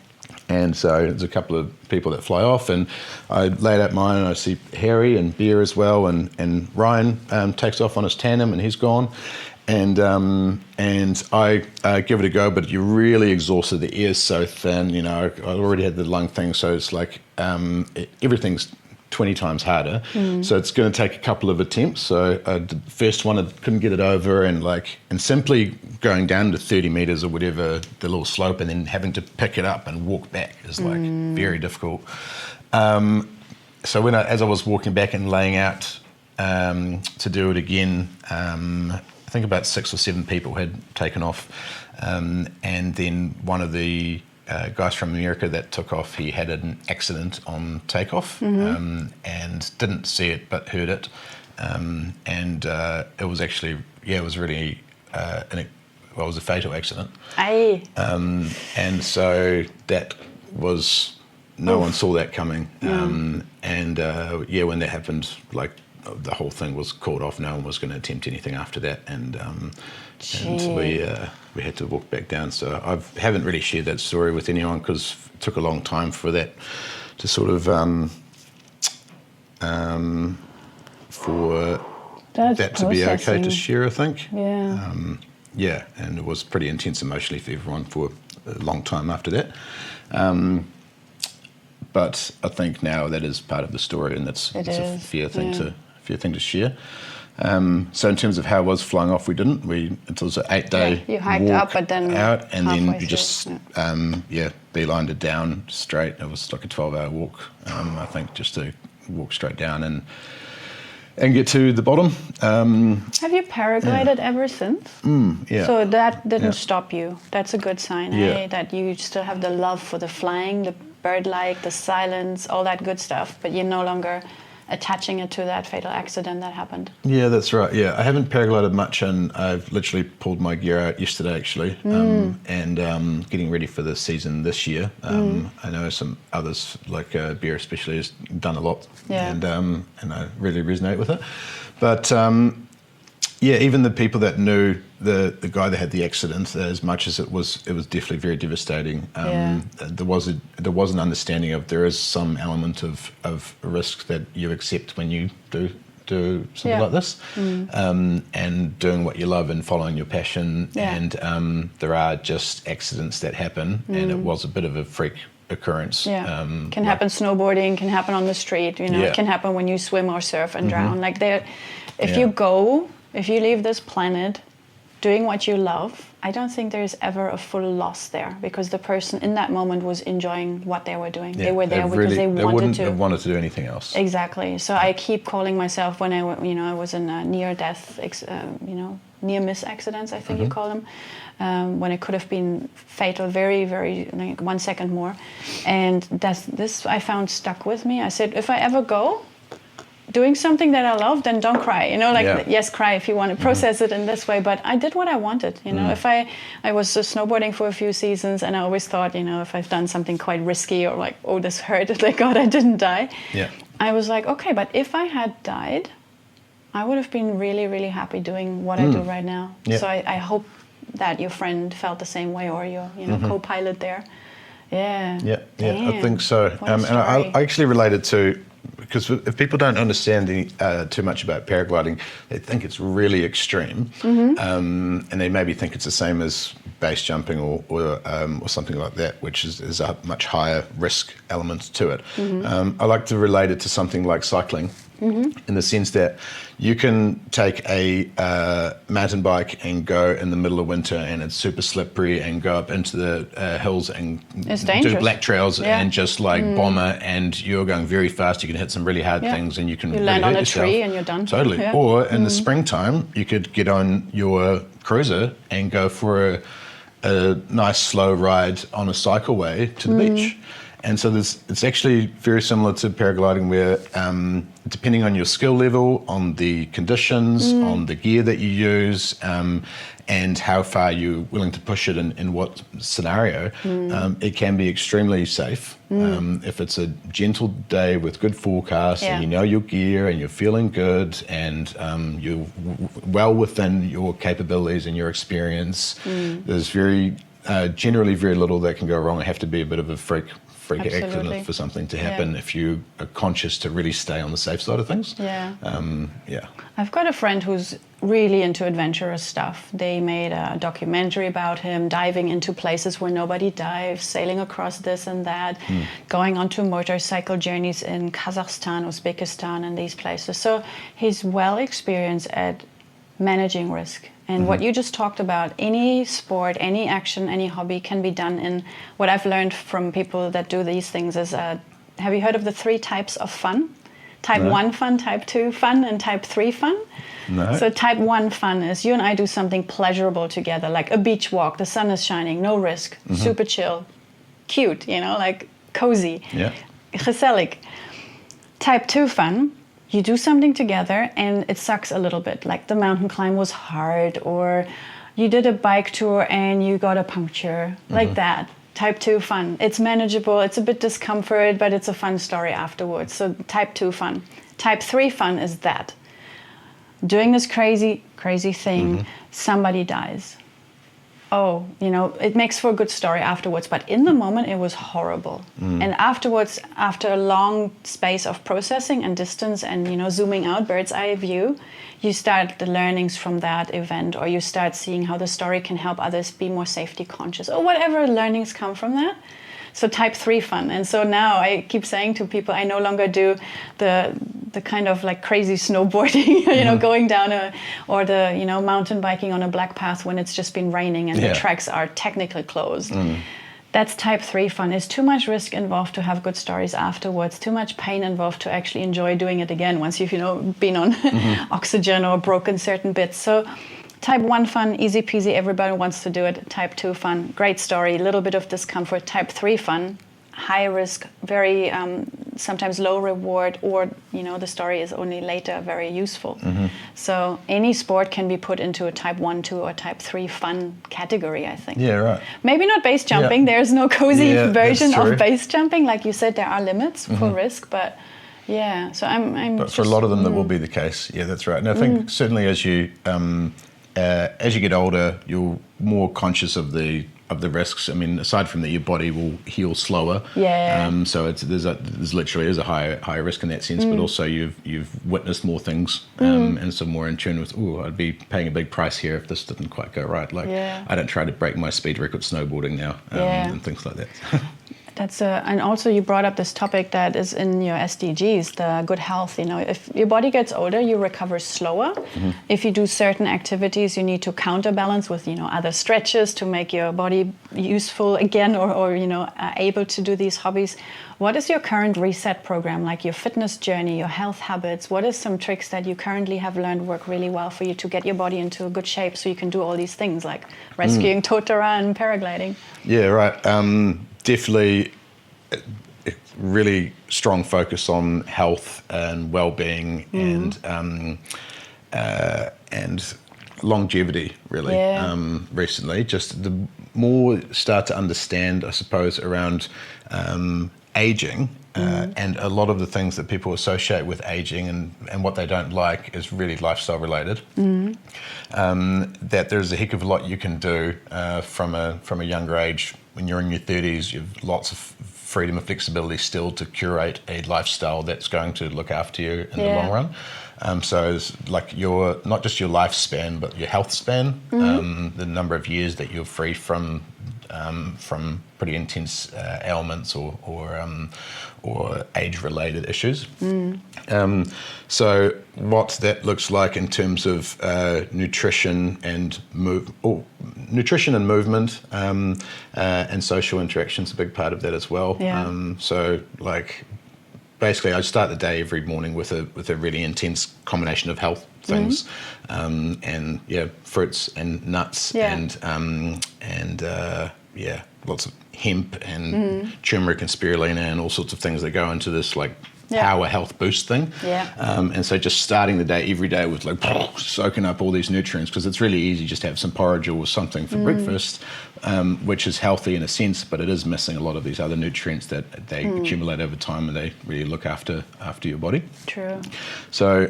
And so there's a couple of people that fly off, and I laid out mine, and I see Harry and Bear as well, and Ryan takes off on his tandem, and he's gone. And I give it a go, but you're really exhausted. The air's so thin, I already had the lung thing, so it's like everything's 20 times harder. So it's going to take a couple of attempts. So the first one, I couldn't get it over, and simply going down to 30 meters or whatever, the little slope, and then having to pick it up and walk back is very difficult. So as I was walking back and laying out to do it again, I think about 6 or 7 people had taken off, and then one of the guys from America that took off, he had an accident on takeoff, and didn't see it but heard it, and it was actually it was really it was a fatal accident. And so that was no one saw that coming, when that happened, the whole thing was called off. No one was going to attempt anything after that, and we had to walk back down. So I haven't really shared that story with anyone because it took a long time for that to sort of for that to be okay to share, I think. Yeah. And it was pretty intense emotionally for everyone for a long time after that. But I think now that is part of the story, and it's a fair thing to share. So in terms of how I was flying off, we didn't. It was an 8-day you hiked walk up, but then out, and then halfway you just beelined it down straight. It was like a 12-hour walk, I think, just to walk straight down and get to the bottom. Have you paraglided ever since? Yeah. So that didn't stop you. That's a good sign, Yeah. that you still have the love for the flying, the bird-like, the silence, all that good stuff, but you're no longer attaching it to that fatal accident that happened. Yeah, that's right. Yeah, I haven't paraglided much, and I've literally pulled my gear out yesterday, actually, and getting ready for the season this year. I know some others, like Bear especially, has done a lot, and I really resonate with it. But even the people that knew the guy that had the accident, as much as it was definitely very devastating. There was an understanding of there is some element of risk that you accept when you do something like this, and doing what you love and following your passion. And there are just accidents that happen, and it was a bit of a freak occurrence. Can happen snowboarding, can happen on the street. It can happen when you swim or surf and drown. Like if you leave this planet doing what you love, I don't think there's ever a full loss there, because the person in that moment was enjoying what they were doing. They were there because they wanted wouldn't to. have wanted to do anything else. Exactly. So I keep calling myself, when I was in a near-death, near-miss accidents, I think you call them, when it could have been fatal, very, very, like 1 second more. And this I found stuck with me. I said, if I ever go doing something that I love, then don't cry. Yes, cry if you want to process it in this way. But I did what I wanted. If I was snowboarding for a few seasons, and I always thought, if I've done something quite risky, or like, oh, this hurt, thank God I didn't die. Yeah. I was like, okay, but if I had died, I would have been really, really happy doing what I do right now. Yeah. So I hope that your friend felt the same way, or your co-pilot there. Yeah. Yeah, Damn. I think so. And I actually related to, because if people don't understand too much about paragliding, they think it's really extreme, and they maybe think it's the same as base jumping or something like that, which is a much higher risk element to it. I like to relate it to something like cycling, in the sense that you can take a mountain bike and go in the middle of winter, and it's super slippery, and go up into the hills and do black trails and just like bomber, and you're going very fast. You can hit some really hard things, and you can really land on hurt a yourself. tree and you're done. Totally. Yeah. Or in the springtime, you could get on your cruiser and go for a nice slow ride on a cycleway to the beach. And so it's actually very similar to paragliding, where depending on your skill level, on the conditions, on the gear that you use, and how far you're willing to push it in what scenario, it can be extremely safe. If it's a gentle day with good forecast, and you know your gear, and you're feeling good, and you're well within your capabilities and your experience, there's generally very little that can go wrong. It have to be a bit of a freak accident for something to happen if you are conscious to really stay on the safe side of things. I've got a friend who's really into adventurous stuff. They made a documentary about him diving into places where nobody dives, sailing across this and that, going onto motorcycle journeys in Kazakhstan, Uzbekistan, and these places. So he's well experienced at managing risk. And what you just talked about, any sport, any action, any hobby can be done in what I've learned from people that do these things is, have you heard of the 3 types of fun? Type 1 fun, type 2 fun, and type 3 fun? No. So type 1 fun is you and I do something pleasurable together, like a beach walk, the sun is shining, no risk, super chill, cute, like cozy, gezellig. Type 2 fun, you do something together and it sucks a little bit, like the mountain climb was hard, or you did a bike tour and you got a puncture, like that. Type 2 fun. It's manageable, it's a bit discomfort, but it's a fun story afterwards. So type 2 fun. Type 3 fun is that. Doing this crazy, crazy thing, somebody dies. Oh, it makes for a good story afterwards, but in the moment it was horrible. And afterwards, after a long space of processing and distance and, zooming out, bird's eye view, you start the learnings from that event, or you start seeing how the story can help others be more safety conscious, or whatever learnings come from that. So type 3 fun. And so now I keep saying to people, I no longer do the the kind of like crazy snowboarding, going down or the, mountain biking on a black path when it's just been raining and the tracks are technically closed. That's type 3 fun. There's too much risk involved to have good stories afterwards, too much pain involved to actually enjoy doing it again once you've, been on oxygen or broken certain bits. So type 1 fun, easy peasy, everybody wants to do it. Type 2 fun, great story, little bit of discomfort. Type 3 fun, high risk, very sometimes low reward, or the story is only later very useful. So any sport can be put into a type 1, 2 or type 3 fun category, I think. Yeah, right. Maybe not base jumping. There's no cozy version of base jumping. Like you said, there are limits for risk, but yeah. So I'm but for a lot of them that will be the case. Yeah, that's right. And I think certainly as you get older, you're more conscious of the risks. I mean, aside from that, your body will heal slower. Yeah. So there's literally is a higher risk in that sense, but also you've witnessed more things, and so more in tune with. I'd be paying a big price here if this didn't quite go right. Like I don't try to break my speed record snowboarding now, and things like that. That's and also you brought up this topic that is in your SDGs, the good health. If your body gets older, you recover slower. If you do certain activities, you need to counterbalance with other stretches to make your body useful again, or able to do these hobbies. What is your current reset program, like your fitness journey, your health habits? What is some tricks that you currently have learned work really well for you to get your body into a good shape so you can do all these things like rescuing Totara and paragliding? Yeah, right. Definitely a really strong focus on health and well-being and longevity, really. Recently, just the more start to understand, I suppose, around aging and a lot of the things that people associate with aging and what they don't like is really lifestyle related. That there's a heck of a lot you can do from a younger age. When you're in your 30s, you have lots of freedom and flexibility still to curate a lifestyle that's going to look after you in the long run. So it's like not just your lifespan, but your health span, the number of years that you're free from pretty intense ailments or age-related issues. So what that looks like in terms of nutrition and movement and social interactions, a big part of that as well. So like basically I start the day every morning with a really intense combination of health things, and fruits and nuts and lots of hemp and turmeric and spirulina and all sorts of things that go into this like power health boost thing. And so just starting the day every day with like soaking up all these nutrients, because it's really easy just to have some porridge or something for breakfast, which is healthy in a sense, but it is missing a lot of these other nutrients that they accumulate over time, and they really look after your body. True. So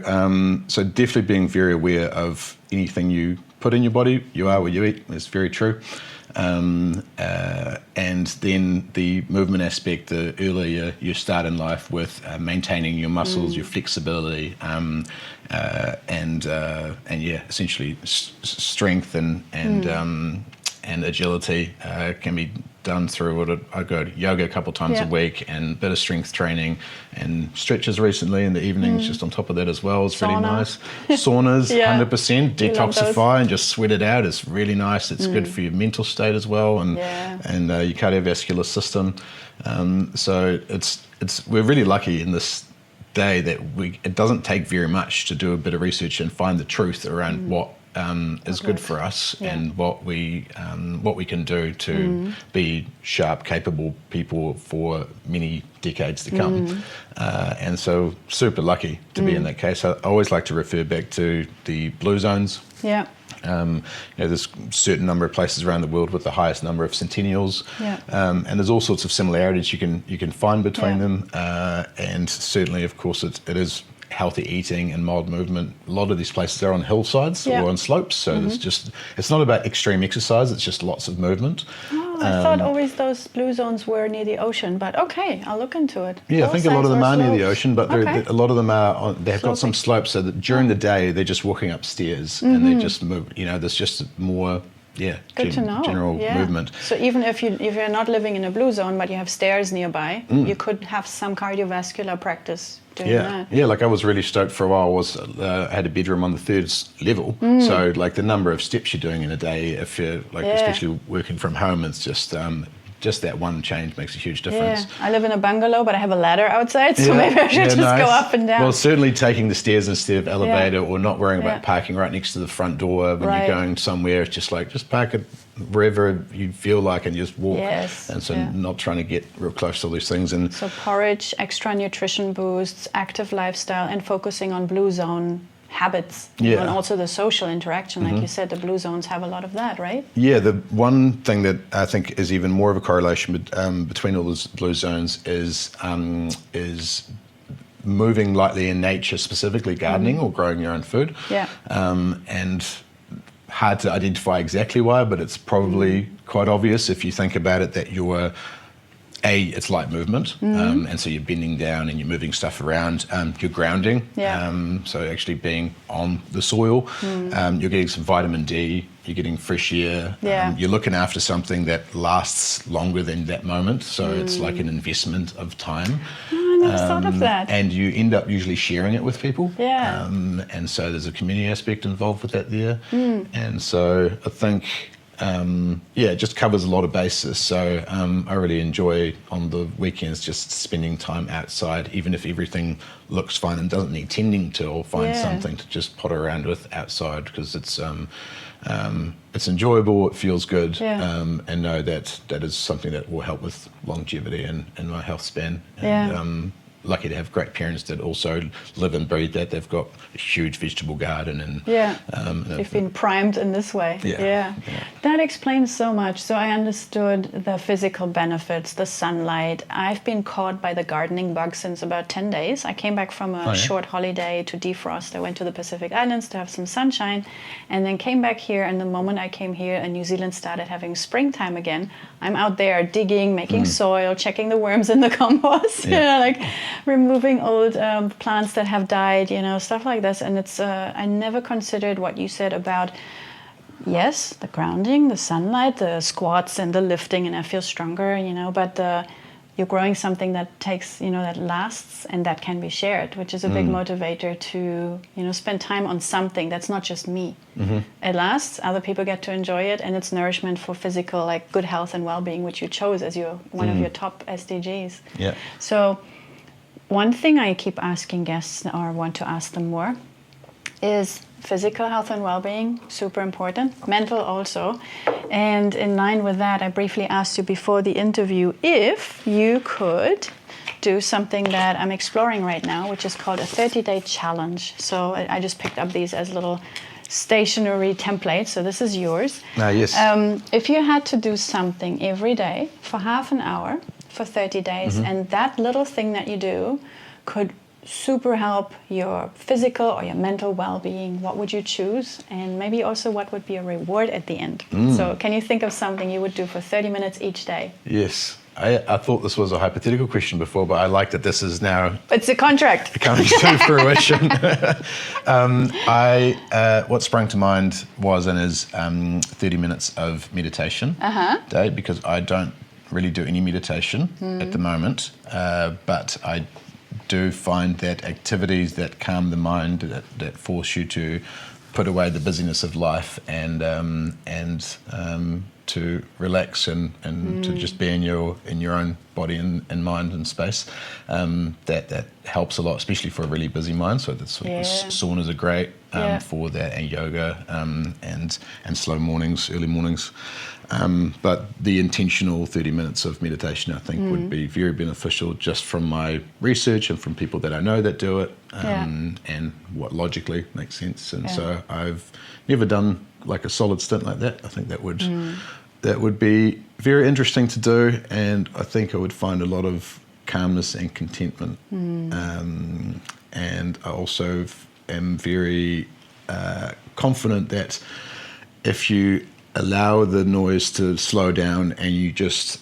so definitely being very aware of anything you put in your body, you are what you eat. It's very true. And then the movement aspect, the earlier you start in life with maintaining your muscles, your flexibility, and essentially strength and agility can be done through I go to yoga a couple times a week and a bit of strength training and stretches recently in the evenings just on top of that as well. It's really nice. Saunas, 100%, detoxify and just sweat it out. It's really nice. It's good for your mental state as well and your cardiovascular system. So we're really lucky in this day that it doesn't take very much to do a bit of research and find the truth around what is good for us and what we can do to be sharp, capable people for many decades to come. And so super lucky to be in that case. I always like to refer back to the blue zones. There's a certain number of places around the world with the highest number of centennials, and there's all sorts of similarities you can find between them. And certainly, of course, it is healthy eating and mild movement. A lot of these places are on hillsides or on slopes, so it's not about extreme exercise, it's just lots of movement. I thought always those blue zones were near the ocean, but okay, I'll look into it. I think a lot of them are near the ocean, but a lot of them are they've got some slopes, so that during the day they're just walking upstairs and they just move, there's just more Good to know. General movement. So even if you're not living in a blue zone, but you have stairs nearby, you could have some cardiovascular practice doing that. Yeah, like I was really stoked for a while. I had a bedroom on the 3rd level, so like the number of steps you're doing in a day, if you're like especially working from home, it's just that one change makes a huge difference. Yeah, I live in a bungalow, but I have a ladder outside, so maybe I should just go up and down. Well, certainly taking the stairs instead of elevator, or not worrying about parking right next to the front door when you're going somewhere. It's just park it wherever you feel like and just walk. Yes. And so not trying to get real close to all these things. And so porridge, extra nutrition boosts, active lifestyle, and focusing on blue zone habits, and also the social interaction. Like you said, the blue zones have a lot of that, right? Yeah, the one thing that I think is even more of a correlation between all those blue zones is moving lightly in nature, specifically gardening or growing your own food. Yeah. And hard to identify exactly why, but it's probably quite obvious if you think about it that it's light movement, and so you're bending down and you're moving stuff around. You're grounding, so actually being on the soil. You're getting some vitamin D, you're getting fresh air. You're looking after something that lasts longer than that moment, so it's like an investment of time. Oh, I never thought of that. And you end up usually sharing it with people. Yeah. And so there's a community aspect involved with that there. And so I think... it just covers a lot of bases. So I really enjoy on the weekends just spending time outside, even if everything looks fine and doesn't need tending to, or find something to just potter around with outside, because it's enjoyable, it feels good, and know that is something that will help with longevity and my health span. And, lucky to have great parents that also live and breathe that. They've got a huge vegetable garden and they've been primed in this way. That explains so much. So I understood the physical benefits, the sunlight. I've been caught by the gardening bug since about 10 days. I came back from a short holiday to defrost. I went to the Pacific Islands to have some sunshine, and then came back here, and the moment I came here and New Zealand started having springtime again, I'm out there digging, making soil, checking the worms in the compost, removing old plants that have died, stuff like this. And it's I never considered what you said about, yes, the grounding, the sunlight, the squats and the lifting, and I feel stronger, but you're growing something that takes, that lasts and that can be shared, which is a big motivator to, spend time on something that's not just me. It lasts, other people get to enjoy it, and it's nourishment for physical, good health and well-being, which you chose as one of your top SDGs. Yeah. So one thing I keep asking guests, or want to ask them more, is physical health and well-being, super important, mental also. And in line with that, I briefly asked you before the interview if you could do something that I'm exploring right now, which is called a 30-day challenge. So I just picked up these as little stationery templates. So this is yours. Yes. If you had to do something every day for half an hour for 30 days, and that little thing that you do could super help your physical or your mental well-being, what would you choose? And maybe also what would be a reward at the end? So can you think of something you would do for 30 minutes each day? Yes. I thought this was a hypothetical question before, but I like that this is now... It's a contract. ...coming to fruition. What sprang to mind was and is 30 minutes of meditation a day, because I don't really do any meditation at the moment, but I do find that activities that calm the mind, that force you to put away the busyness of life and to relax and to just be in your own body and mind and space, that helps a lot, especially for a really busy mind. So that's saunas are great for that, and yoga and slow mornings, early mornings. But the intentional 30 minutes of meditation, I think, would be very beneficial, just from my research and from people that I know that do it, and what logically makes sense. And so I've never done like a solid stint like that. I think that would be very interesting to do, and I think I would find a lot of calmness and contentment. And I also am very confident that if you allow the noise to slow down and you just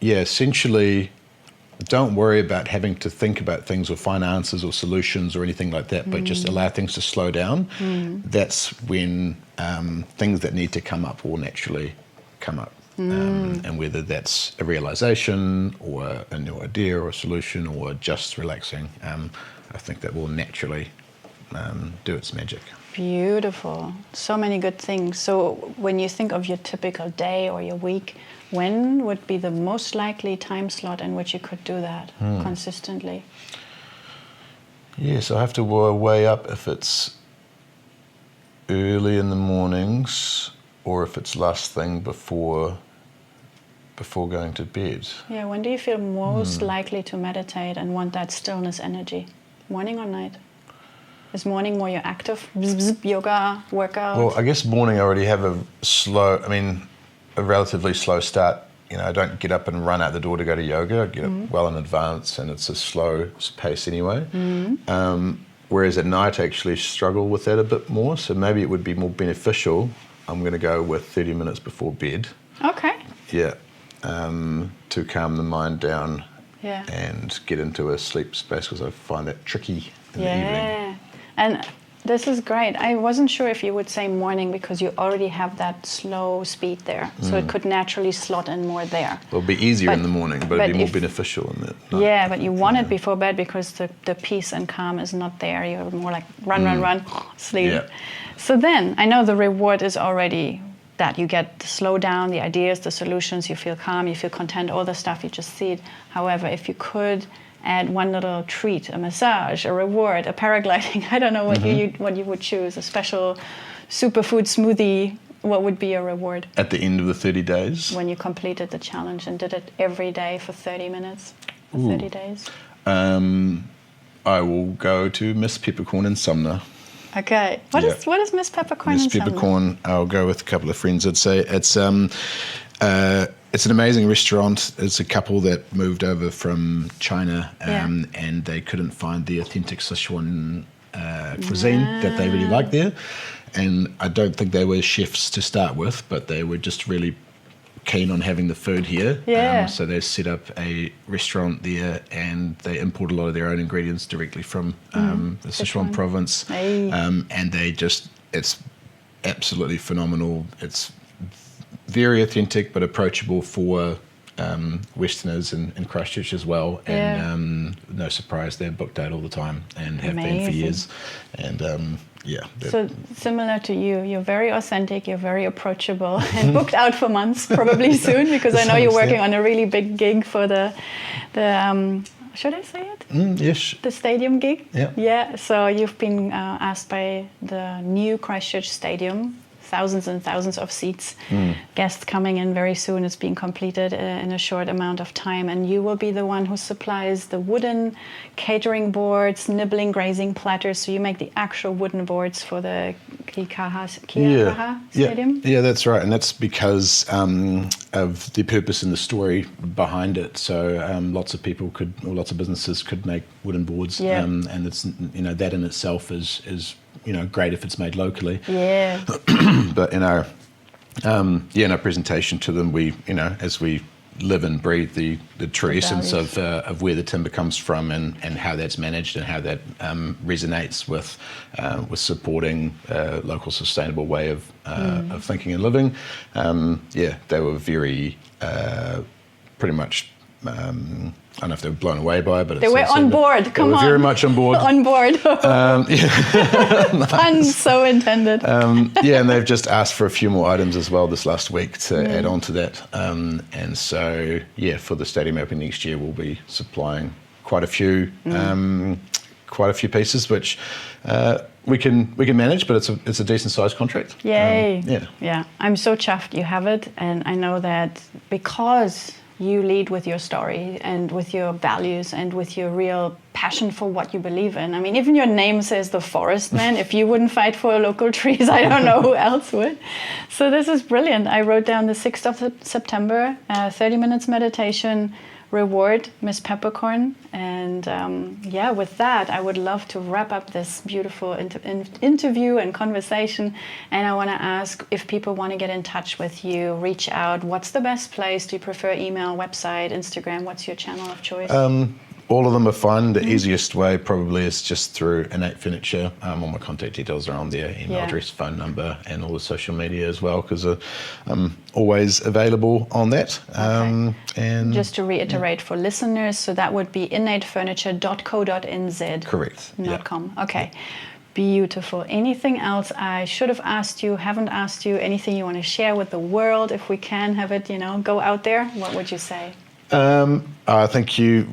essentially don't worry about having to think about things or finances or solutions or anything like that, but just allow things to slow down. That's when things that need to come up will naturally come up. And whether that's a realization or a new idea or a solution or just relaxing, I think that will naturally do its magic. Beautiful. So many good things. So when you think of your typical day or your week, when would be the most likely time slot in which you could do that consistently? Yes, I have to weigh up if it's early in the mornings or if it's last thing before going to bed. Yeah, when do you feel most likely to meditate and want that stillness energy? Morning or night? Is morning more your active yoga workout? Well, I guess morning I already have a relatively slow start. I don't get up and run out the door to go to yoga. I get up well in advance, and it's a slow pace anyway. Whereas at night I actually struggle with that a bit more, so maybe it would be more beneficial. I'm going to go with 30 minutes before bed. Okay. Yeah, to calm the mind down and get into a sleep space, because I find that tricky in the evening. And this is great. I wasn't sure if you would say morning because you already have that slow speed there. So it could naturally slot in more there. It'll be easier in the morning, but it'd be more beneficial in that night. Yeah, but you want it before bed because the peace and calm is not there. You're more like run, sleep. Yeah. So then, I know the reward is already that you get the slow down, the ideas, the solutions, you feel calm, you feel content, all the stuff, you just see it. However, if you could add one little treat, a massage, a reward, a paragliding, I don't know what you would choose, a special superfood smoothie, what would be your reward? At the end of the 30 days? When you completed the challenge and did it every day for 30 minutes, for 30 days? I will go to Miss Peppercorn in Sumner. Okay. What is Miss Peppercorn in Miss Sumner? Peppercorn, I'll go with a couple of friends. I'd say it's an amazing restaurant. It's a couple that moved over from China and they couldn't find the authentic Sichuan cuisine that they really like there. And I don't think they were chefs to start with, but they were just really keen on having the food here. Yeah. So they set up a restaurant there and they import a lot of their own ingredients directly from the Sichuan province. Hey. And it's absolutely phenomenal. It's very authentic but approachable for Westerners in Christchurch as well. And no surprise, they're booked out all the time and have been for years. And so similar to you, you're very authentic, you're very approachable and booked out for months, probably soon, because I know you're working on a really big gig for the should I say it? Yes. The stadium gig? Yeah. Yeah, so you've been asked by the new Christchurch Stadium, thousands and thousands of seats, guests coming in very soon. It's being completed in a short amount of time, and you will be the one who supplies the wooden catering boards, nibbling, grazing platters. So you make the actual wooden boards for the Kiakaha Stadium? Yeah, that's right, and that's because of the purpose and the story behind it. So lots of businesses could make wooden boards, and it's that in itself is great if it's made locally. Yeah. But in our presentation to them, we as we live and breathe the true essence of where the timber comes from and how that's managed and how that resonates with supporting a local sustainable way of thinking and living. They were very pretty much. I don't know if they were blown away by it, but they were on board. They were very much on board. On board. Nice. Pun so intended. And they've just asked for a few more items as well this last week to add on to that. And so, for the stadium opening next year, we'll be supplying quite a few pieces, which we can manage, but it's a decent sized contract. Yay! I'm so chuffed you have it, and I know that because you lead with your story and with your values and with your real passion for what you believe in. I mean, even your name says the forest man. If you wouldn't fight for local trees, I don't know who else would. So this is brilliant. I wrote down the 6th of September, 30 minutes meditation, reward Miss Peppercorn. And yeah, with that, I would love to wrap up this beautiful interview and conversation. And I want to ask if people want to get in touch with you, reach out, what's the best place? Do you prefer email, website, Instagram? What's your channel of choice? All of them are fine. The easiest way probably is just through Innate Furniture. All my contact details are on there, email address, phone number, and all the social media as well, because I'm always available on that. And just to reiterate for listeners, so that would be innatefurniture.co.nz. Correct. Not com. Okay. Beautiful. Anything else I should have asked you, haven't asked you? Anything you want to share with the world? If we can have it, go out there, what would you say? I think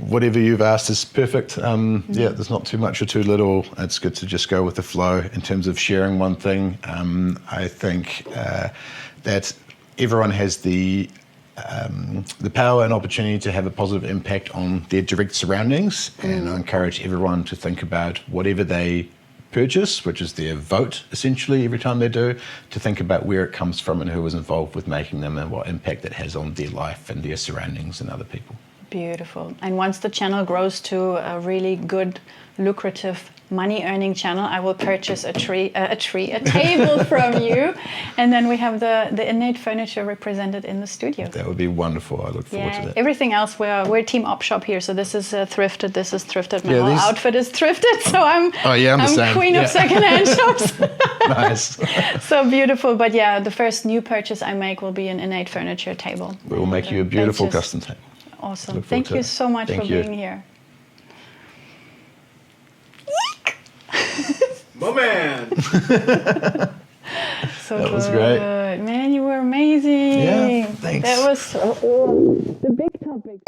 whatever you've asked is perfect. Yeah, there's not too much or too little. It's good to just go with the flow in terms of sharing one thing. I think that everyone has the power and opportunity to have a positive impact on their direct surroundings, and I encourage everyone to think about whatever they purchase, which is their vote essentially every time they do, to think about where it comes from and who was involved with making them and what impact it has on their life and their surroundings and other people. Beautiful. And once the channel grows to a really good, lucrative, money-earning channel, I will purchase a table from you, and then we have the Innate Furniture represented in the studio. That would be wonderful. I look forward to that. Everything else, we're Team Op Shop here, so this is thrifted, this is thrifted, my whole outfit is thrifted, so I'm queen of secondhand shops. Nice. So beautiful, but yeah, the first new purchase I make will be an Innate Furniture table. We will make you a beautiful custom table. Awesome. Thank you so much for being here. My man! So that was great. Man, you were amazing. Yeah, thanks. That was the big topic.